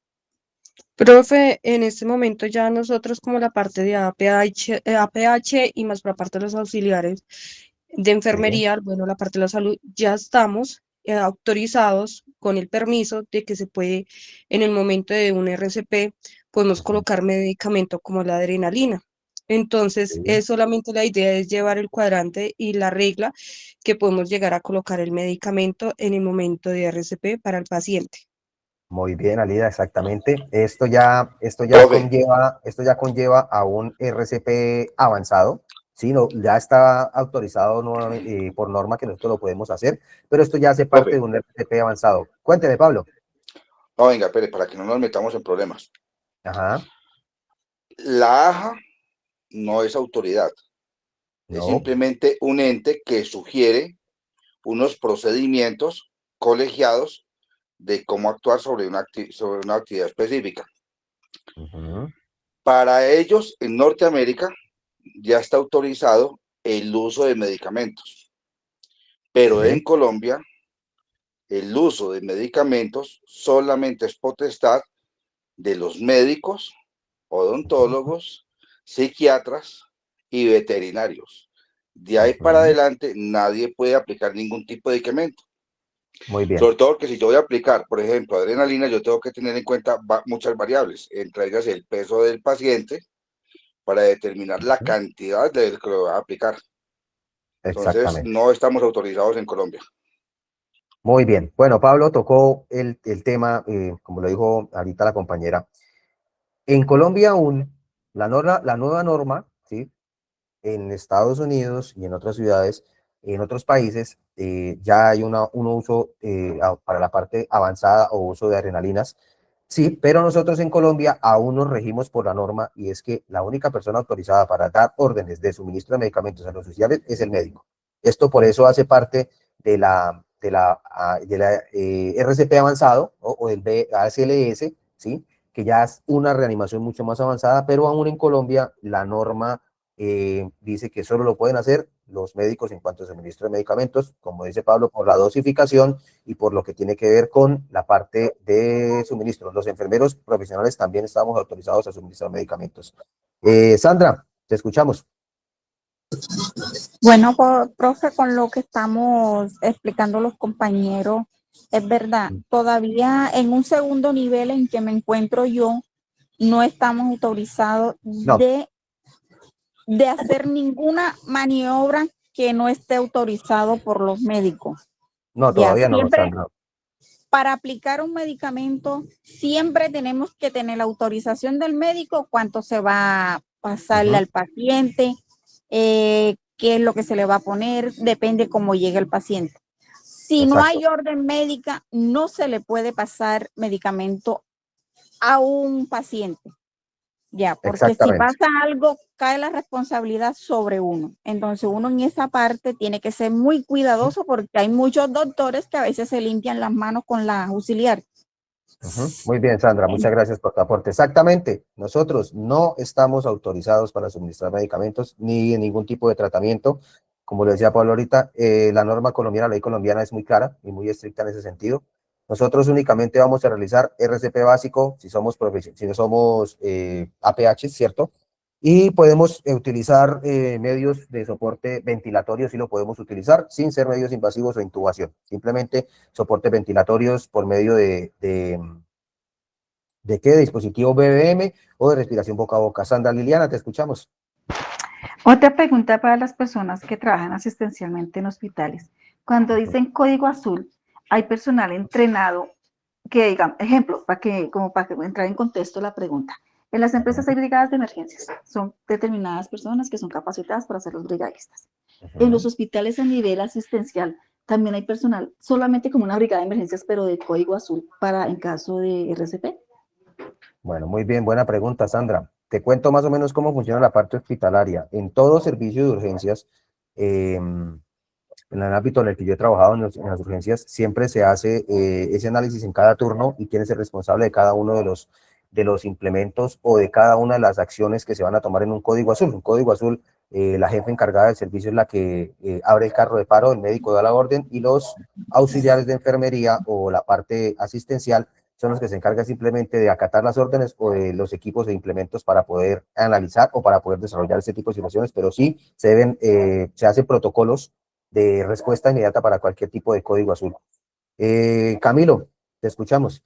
Profe, en este momento ya nosotros como la parte de APH y más por la parte de los auxiliares de enfermería, bueno, la parte de la salud, ya estamos autorizados con el permiso de que se puede, en el momento de un RCP, podemos colocar medicamento como la adrenalina. Entonces, es solamente la idea es llevar el cuadrante y la regla que podemos llegar a colocar el medicamento en el momento de RCP para el paciente. Muy bien, Alida, exactamente. Esto ya conlleva a un RCP avanzado. Sí, no, ya está autorizado por norma que nosotros lo podemos hacer, pero esto ya hace parte de un RCP avanzado. Cuénteme, Pablo. No, venga, espere, para que no nos metamos en problemas. Ajá. La AJA no es autoridad. No. Es simplemente un ente que sugiere unos procedimientos colegiados de cómo actuar sobre una actividad específica. Para ellos, en Norteamérica, ya está autorizado el uso de medicamentos, pero en Colombia, el uso de medicamentos solamente es potestad de los médicos, odontólogos, psiquiatras y veterinarios. De ahí para adelante, nadie puede aplicar ningún tipo de medicamento. Muy bien. Sobre todo que si yo voy a aplicar, por ejemplo, adrenalina, yo tengo que tener en cuenta muchas variables, entre ellas el peso del paciente, para determinar la cantidad de que lo voy a aplicar. Entonces, no estamos autorizados en Colombia. Muy bien. Bueno, Pablo tocó el tema, como lo dijo ahorita la compañera. En Colombia aún, la nueva norma, ¿sí? En Estados Unidos y en otras ciudades, en otros países, ya hay un uso para la parte avanzada o uso de adrenalinas. Sí, pero nosotros en Colombia aún nos regimos por la norma, y es que la única persona autorizada para dar órdenes de suministro de medicamentos a los sociales es el médico. Esto por eso hace parte de la RCP avanzado o del ACLS, ¿sí? Que ya es una reanimación mucho más avanzada, pero aún en Colombia la norma dice que solo lo pueden hacer los médicos en cuanto a suministro de medicamentos, como dice Pablo, por la dosificación y por lo que tiene que ver con la parte de suministro. Los enfermeros profesionales también estamos autorizados a suministrar medicamentos. Sandra, te escuchamos. Bueno, profe, con lo que estamos explicando los compañeros, es verdad, todavía en un segundo nivel en que me encuentro yo, no estamos autorizados de hacer ninguna maniobra que no esté autorizado por los médicos. No, todavía no, Sandra. Para aplicar un medicamento, siempre tenemos que tener la autorización del médico, cuánto se va a pasarle al paciente, qué es lo que se le va a poner, depende cómo llegue el paciente. Si no hay orden médica, no se le puede pasar medicamento a un paciente. Ya, porque si pasa algo, cae la responsabilidad sobre uno. Entonces, uno en esa parte tiene que ser muy cuidadoso, porque hay muchos doctores que a veces se limpian las manos con la auxiliar. Muy bien, Sandra, muchas gracias por tu aporte. Exactamente, nosotros no estamos autorizados para suministrar medicamentos ni en ningún tipo de tratamiento. Como le decía Pablo ahorita, la norma colombiana, la ley colombiana es muy clara y muy estricta en ese sentido. Nosotros únicamente vamos a realizar RCP básico si no somos APH, ¿cierto? Y podemos utilizar medios de soporte ventilatorios, sí lo podemos utilizar, sin ser medios invasivos o intubación. Simplemente soportes ventilatorios por medio ¿de qué? De dispositivo BBM o de respiración boca a boca. Sandra Liliana, te escuchamos. Otra pregunta para las personas que trabajan asistencialmente en hospitales. Cuando dicen código azul, hay personal entrenado que, digamos, ejemplo, para que entrar en contexto la pregunta. En las empresas hay brigadas de emergencias. Son determinadas personas que son capacitadas para ser los brigadistas. En los hospitales a nivel asistencial, también hay personal solamente como una brigada de emergencias, pero de código azul para en caso de RCP. Bueno, muy bien, buena pregunta, Sandra. Te cuento más o menos cómo funciona la parte hospitalaria. En todo servicio de urgencias, en el ámbito en el que yo he trabajado en las urgencias, siempre se hace ese análisis en cada turno y quién es el responsable de cada uno de los implementos o de cada una de las acciones que se van a tomar en un código azul. Un código azul, la jefa encargada del servicio es la que abre el carro de paro, el médico da la orden y los auxiliares de enfermería o la parte asistencial son los que se encargan simplemente de acatar las órdenes o de los equipos e implementos para poder analizar o para poder desarrollar ese tipo de situaciones, pero sí se hacen protocolos de respuesta inmediata para cualquier tipo de código azul. Camilo, te escuchamos.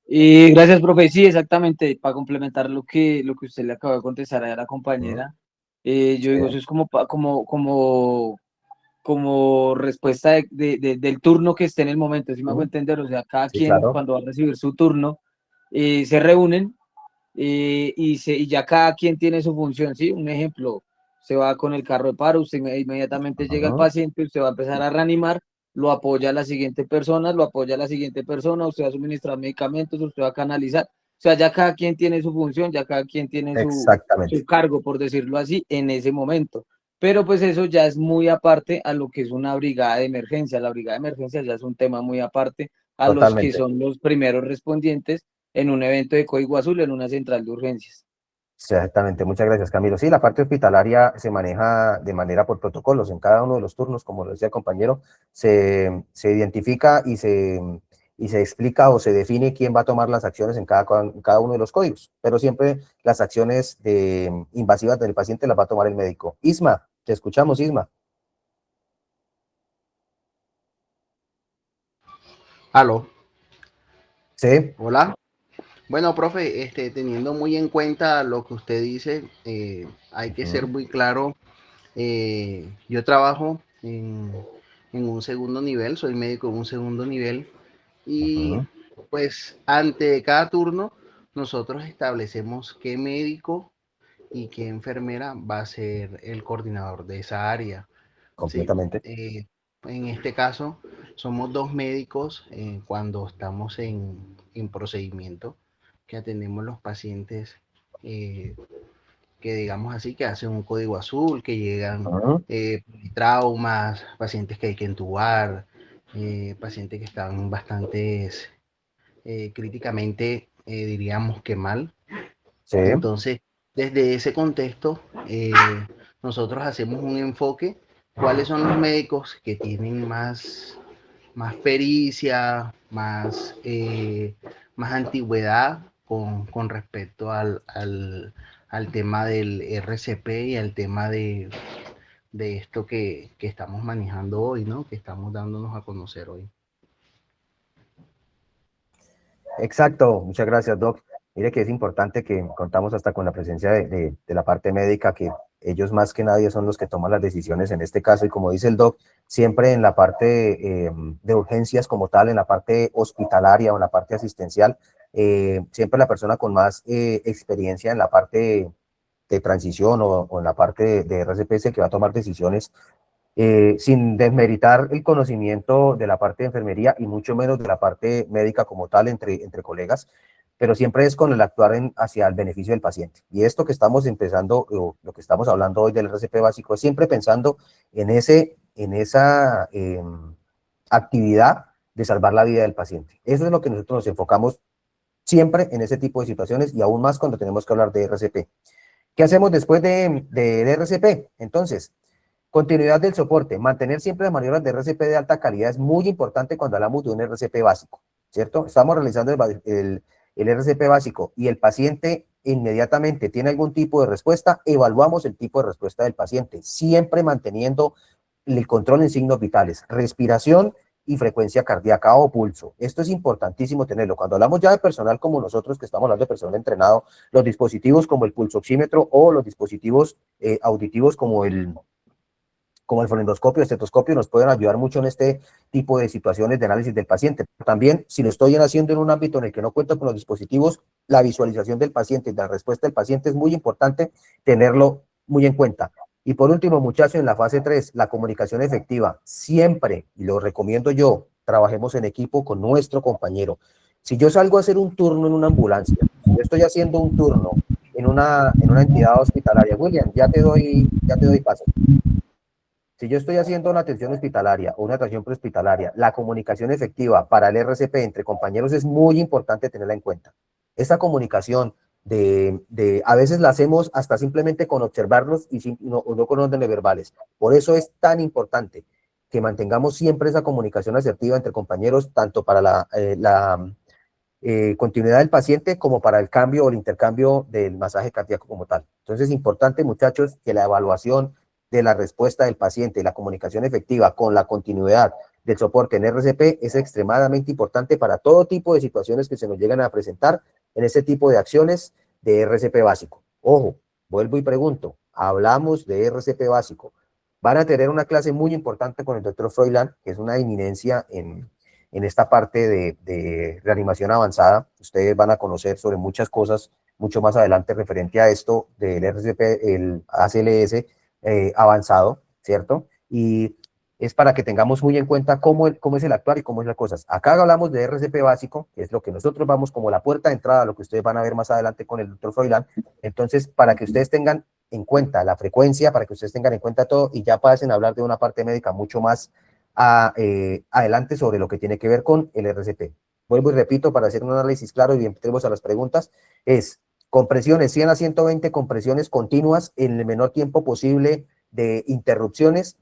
Gracias, profe. Sí, exactamente, para complementar lo que usted le acabó de contestar a la compañera, yo digo, eso es como respuesta del turno que esté en el momento, ¿sí me hago entender? O sea, cada Sí, quien claro. cuando va a recibir su turno, se reúnen y ya cada quien tiene su función, ¿sí? Un ejemplo, se va con el carro de paro, usted inmediatamente llega el paciente, usted va a empezar a reanimar, lo apoya a la siguiente persona, usted va a suministrar medicamentos, usted va a canalizar, o sea, ya cada quien tiene su función, ya cada quien tiene su cargo, por decirlo así, en ese momento. Pero pues eso ya es muy aparte a lo que es una brigada de emergencia. La brigada de emergencia ya es un tema muy aparte a los que Totalmente. son los primeros respondientes en un evento de código azul en una central de urgencias. Sí, exactamente, muchas gracias, Camilo. Sí, la parte hospitalaria se maneja de manera por protocolos. En cada uno de los turnos, como lo decía el compañero, se identifica y se explica o se define quién va a tomar las acciones en cada uno de los códigos. Pero siempre las acciones invasivas del paciente las va a tomar el médico. Isma, te escuchamos, Isma. Aló. Sí. Hola. Bueno, profe, teniendo muy en cuenta lo que usted dice, hay que ser muy claro. Yo trabajo en un segundo nivel, soy médico en un segundo nivel y pues ante cada turno nosotros establecemos qué médico y qué enfermera va a ser el coordinador de esa área. ¿Sí? Completamente. En este caso, somos dos médicos cuando estamos en procedimiento, que atendemos los pacientes que digamos así, que hacen un código azul, que llegan traumas, pacientes que hay que entubar, pacientes que están bastante críticamente, diríamos que mal. Sí. Entonces, desde ese contexto, nosotros hacemos un enfoque, cuáles son los médicos que tienen más pericia, más antigüedad con respecto al tema del RCP y al tema de esto que estamos manejando hoy, ¿no? Que estamos dándonos a conocer hoy. Exacto, muchas gracias, Doc. Mire que es importante que contamos hasta con la presencia de la parte médica, que ellos más que nadie son los que toman las decisiones en este caso, y como dice el Doc, siempre en la parte de urgencias como tal, en la parte hospitalaria o en la parte asistencial, siempre la persona con más experiencia en la parte de transición o en la parte de RCP que va a tomar decisiones sin desmeritar el conocimiento de la parte de enfermería y mucho menos de la parte médica como tal entre colegas, pero siempre es con el actuar hacia el beneficio del paciente. Y esto que estamos empezando, o lo que estamos hablando hoy del RCP básico, es siempre pensando en esa actividad de salvar la vida del paciente. Eso es lo que nosotros nos enfocamos siempre en ese tipo de situaciones y aún más cuando tenemos que hablar de RCP. ¿Qué hacemos después de RCP? Entonces, continuidad del soporte. Mantener siempre las maniobras de RCP de alta calidad es muy importante cuando hablamos de un RCP básico, ¿cierto? Estamos realizando el RCP básico y el paciente inmediatamente tiene algún tipo de respuesta, evaluamos el tipo de respuesta del paciente, siempre manteniendo el control en signos vitales, respiración y frecuencia cardíaca o pulso. Esto es importantísimo tenerlo. Cuando hablamos ya de personal como nosotros, que estamos hablando de personal entrenado, los dispositivos como el pulsoxímetro o los dispositivos auditivos como el fonendoscopio, estetoscopio, nos pueden ayudar mucho en este tipo de situaciones de análisis del paciente. También, si lo estoy haciendo en un ámbito en el que no cuento con los dispositivos, la visualización del paciente y la respuesta del paciente es muy importante tenerlo muy en cuenta. Y por último, muchachos, en la fase 3, la comunicación efectiva. Siempre, y lo recomiendo yo, trabajemos en equipo con nuestro compañero. Si yo salgo a hacer un turno en una ambulancia, si yo estoy haciendo un turno en una entidad hospitalaria, William, ya te doy paso. Si yo estoy haciendo una atención hospitalaria o una atención prehospitalaria, la comunicación efectiva para el RCP entre compañeros es muy importante tenerla en cuenta. Esa comunicación a veces la hacemos hasta simplemente con observarlos y no con órdenes verbales. Por eso es tan importante que mantengamos siempre esa comunicación asertiva entre compañeros, tanto para la continuidad del paciente como para el cambio o el intercambio del masaje cardíaco como tal. Entonces es importante, muchachos, que la evaluación de la respuesta del paciente y la comunicación efectiva con la continuidad del soporte en RCP es extremadamente importante para todo tipo de situaciones que se nos llegan a presentar en ese tipo de acciones de RCP básico. Ojo, vuelvo y pregunto, hablamos de RCP básico. Van a tener una clase muy importante con el doctor Froilán, que es una eminencia en esta parte de reanimación avanzada. Ustedes van a conocer sobre muchas cosas mucho más adelante referente a esto del RCP, el ACLS avanzado, ¿cierto? Y es para que tengamos muy en cuenta cómo es el actuar y cómo es las cosas. Acá hablamos de RCP básico, que es lo que nosotros vamos como la puerta de entrada, lo que ustedes van a ver más adelante con el doctor Froilán. Entonces, para que ustedes tengan en cuenta la frecuencia, para que ustedes tengan en cuenta todo y ya pasen a hablar de una parte médica mucho más adelante sobre lo que tiene que ver con el RCP. Vuelvo y repito para hacer un análisis claro y entremos a las preguntas. Es compresiones 100 a 120 compresiones continuas en el menor tiempo posible de interrupciones,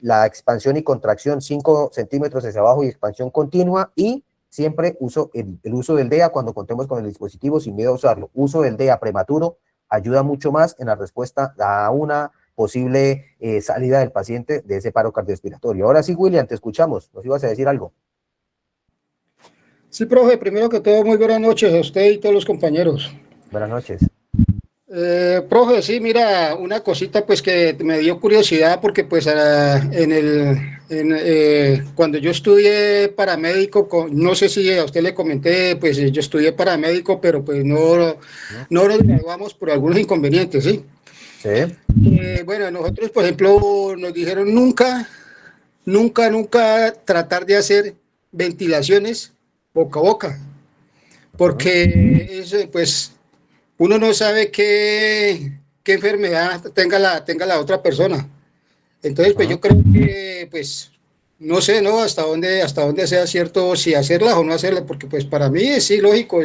la expansión y contracción 5 centímetros hacia abajo y expansión continua, y siempre el uso del DEA cuando contemos con el dispositivo sin miedo a usarlo. Uso del DEA prematuro ayuda mucho más en la respuesta a una posible salida del paciente de ese paro cardiorrespiratorio. Ahora sí, William, te escuchamos. ¿Nos ibas a decir algo? Sí, profe, primero que todo, muy buenas noches a usted y todos los compañeros. Buenas noches. Profe, sí, mira, una cosita pues que me dio curiosidad porque pues cuando yo estudié paramédico, no sé si a usted le comenté, pues yo estudié paramédico, pero pues no nos graduamos por algunos inconvenientes, ¿sí? Sí. Bueno, nosotros, por ejemplo, nos dijeron nunca tratar de hacer ventilaciones boca a boca, porque pues uno no sabe qué enfermedad tenga la otra persona. Entonces, pues yo creo que, pues, no sé, ¿no? Hasta dónde sea cierto si hacerla o no hacerla, porque pues para mí es sí, lógico.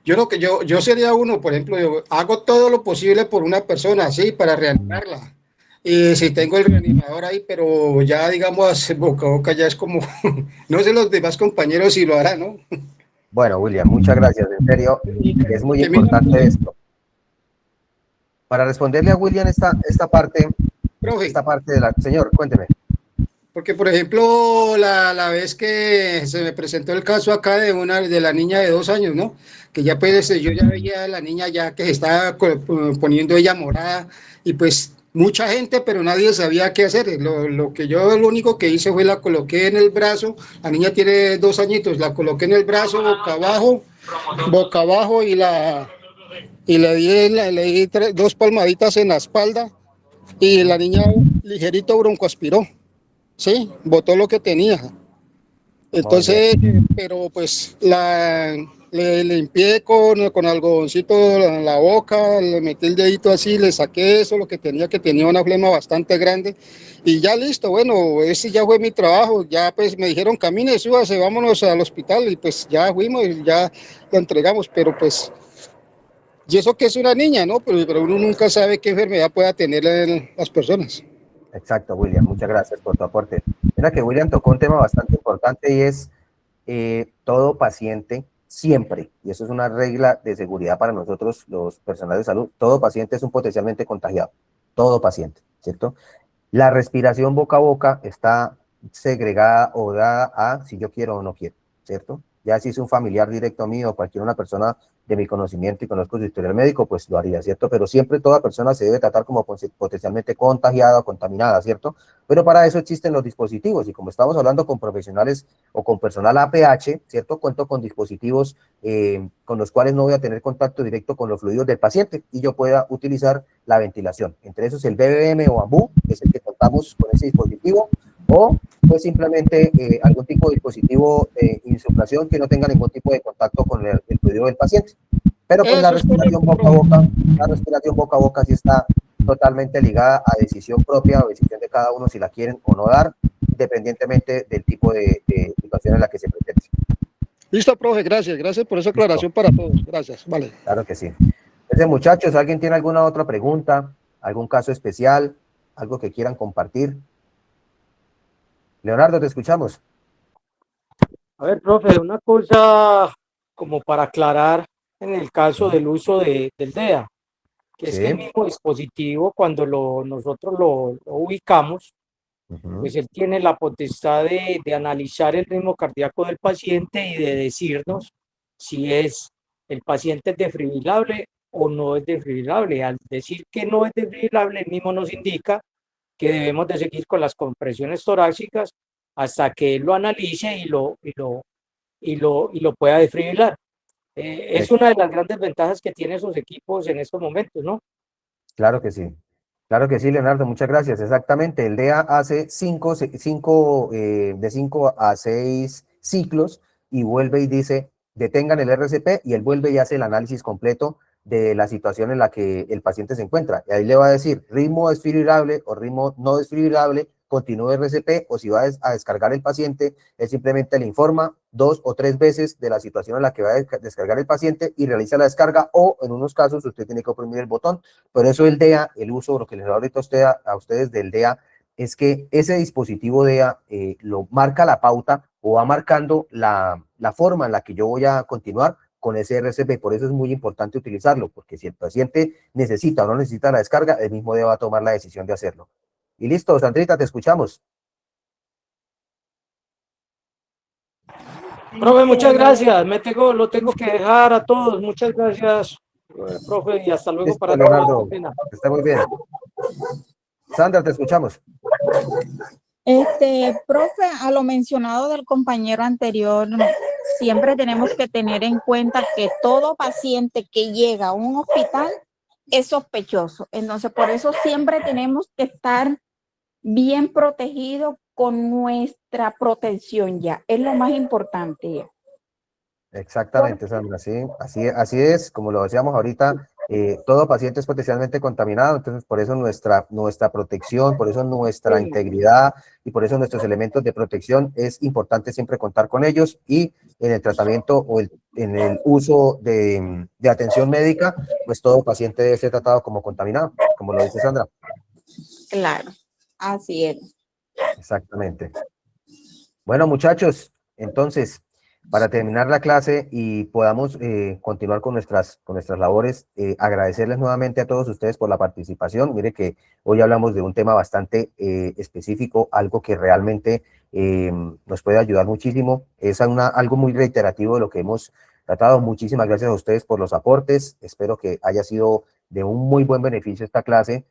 Yo sería uno, por ejemplo, yo hago todo lo posible por una persona, sí, para reanimarla. Y si tengo el reanimador ahí, pero ya, digamos, boca a boca ya es como, no sé los demás compañeros si lo harán, ¿no? Bueno, William, muchas gracias, en serio, es muy importante esto. Para responderle a William esta parte de la... Señor, cuénteme. Porque, por ejemplo, la vez que se me presentó el caso acá de la niña de 2 años, ¿no? Que ya pues yo ya veía a la niña ya que se estaba poniendo ella morada y pues mucha gente, pero nadie sabía qué hacer. Lo único que hice fue la coloqué en el brazo, la niña tiene 2 añitos, la coloqué en el brazo boca abajo y le di 2 palmaditas en la espalda y la niña ligerito broncoaspiró. Sí, botó lo que tenía. Entonces, pero pues le limpié con algodoncito la boca, le metí el dedito así, le saqué eso, lo que tenía una flema bastante grande y ya listo. Bueno, ese ya fue mi trabajo. Ya pues me dijeron camine, súbase, vámonos al hospital y pues ya fuimos y ya lo entregamos, pero pues y eso que es una niña, ¿no? Pero uno nunca sabe qué enfermedad pueda tener las personas. Exacto, William, muchas gracias por tu aporte. Mira que William tocó un tema bastante importante y es todo paciente siempre, y eso es una regla de seguridad para nosotros los personales de salud, todo paciente es un potencialmente contagiado, todo paciente, ¿cierto? La respiración boca a boca está segregada o dada a si yo quiero o no quiero, ¿cierto? Ya si es un familiar directo mío, cualquier una persona de mi conocimiento y conozco su historial médico, pues lo haría, ¿cierto? Pero siempre toda persona se debe tratar como potencialmente contagiada o contaminada, ¿cierto? Pero para eso existen los dispositivos y como estamos hablando con profesionales o con personal APH, ¿cierto? Cuento con dispositivos con los cuales no voy a tener contacto directo con los fluidos del paciente y yo pueda utilizar la ventilación. Entre esos el BBM o AMBU, que es el que contamos con ese dispositivo, o pues simplemente algún tipo de dispositivo de insuflación que no tenga ningún tipo de contacto con el fluido del paciente. Pero pues la respiración boca a boca sí está totalmente ligada a decisión propia o decisión de cada uno si la quieren o no dar, independientemente del tipo de situación en la que se pretende. Listo, profe, gracias por esa aclaración para todos, gracias, vale. Claro que sí. Entonces, muchachos, ¿alguien tiene alguna otra pregunta? ¿Algún caso especial? ¿Algo que quieran compartir? Leonardo, te escuchamos. A ver, profe, una cosa como para aclarar en el caso del uso del DEA, que es que el mismo dispositivo, cuando nosotros lo ubicamos, pues él tiene la potestad de analizar el ritmo cardíaco del paciente y de decirnos si el paciente es desfibrilable o no es desfibrilable. Al decir que no es desfibrilable, el mismo nos indica que debemos de seguir con las compresiones torácicas hasta que él lo analice y lo pueda desfibrilar. Es una de las grandes ventajas que tienen esos equipos en estos momentos, ¿no? Claro que sí. Claro que sí, Leonardo, muchas gracias. Exactamente, el DEA hace de 5 a 6 ciclos y vuelve y dice, detengan el RCP y él vuelve y hace el análisis completo de la situación en la que el paciente se encuentra. Y ahí le va a decir ritmo desfibrilable o ritmo no desfibrilable, continúe RCP, o si va a descargar el paciente, él simplemente le informa 2 o 3 veces de la situación en la que va a descargar el paciente y realiza la descarga, o en unos casos usted tiene que oprimir el botón. Por eso el DEA, el uso, lo que les doy ahorita a ustedes del DEA, es que ese dispositivo DEA lo marca la pauta o va marcando la forma en la que yo voy a continuar con ese RCP. Por eso es muy importante utilizarlo, porque si el paciente necesita o no necesita la descarga, el mismo DEA va a tomar la decisión de hacerlo. Y listo, Sandrita, te escuchamos. Profe, muchas gracias. Lo tengo que dejar a todos. Muchas gracias, profe, y hasta luego para todos. Leonardo, está muy bien. Sandra, te escuchamos. Profe, a lo mencionado del compañero anterior, siempre tenemos que tener en cuenta que todo paciente que llega a un hospital es sospechoso. Entonces, por eso siempre tenemos que estar bien protegidos con nuestra protección ya. Es lo más importante ya. Exactamente, Sandra, sí, así es, como lo decíamos ahorita, todo paciente es potencialmente contaminado, entonces por eso nuestra protección, por eso nuestra integridad y por eso nuestros elementos de protección es importante siempre contar con ellos, y en el tratamiento o en el uso de atención médica, pues todo paciente debe ser tratado como contaminado, como lo dice Sandra. Claro, así es. Exactamente. Bueno, muchachos, entonces, para terminar la clase y podamos continuar con nuestras labores, agradecerles nuevamente a todos ustedes por la participación. Mire que hoy hablamos de un tema bastante específico, algo que realmente nos puede ayudar muchísimo. Es algo muy reiterativo de lo que hemos tratado. Muchísimas gracias a ustedes por los aportes. Espero que haya sido de un muy buen beneficio esta clase.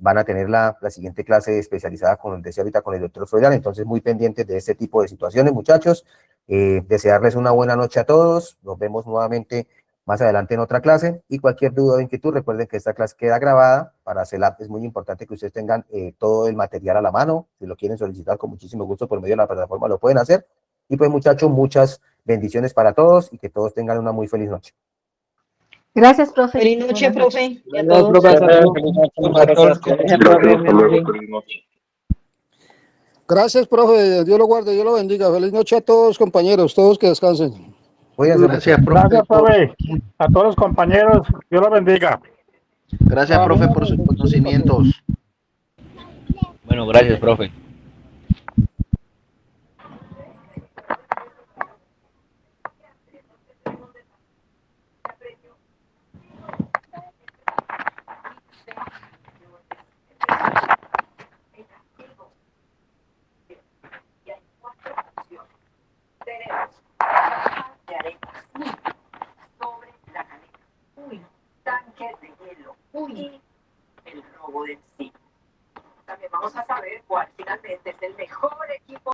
Van a tener la siguiente clase especializada, como les decía ahorita, con el doctor Froilán, entonces muy pendientes de este tipo de situaciones, muchachos. Desearles una buena noche a todos, nos vemos nuevamente más adelante en otra clase, y cualquier duda o inquietud, recuerden que esta clase queda grabada. Para hacerla es muy importante que ustedes tengan todo el material a la mano. Si lo quieren solicitar, con muchísimo gusto por medio de la plataforma lo pueden hacer. Y pues, muchachos, muchas bendiciones para todos y que todos tengan una muy feliz noche. Gracias, profe. Feliz noche, Buenas noches. profe. Y a todos. Gracias, profe. Dios lo guarde, Dios lo bendiga. Feliz noche a todos, compañeros, todos que descansen. Gracias, profe. A todos los compañeros, Dios los bendiga. Gracias, profe, por sus conocimientos. Bueno, gracias, profe. Tenemos bloques de hielo y el robo del siglo. También vamos a saber cuál finalmente es el mejor equipo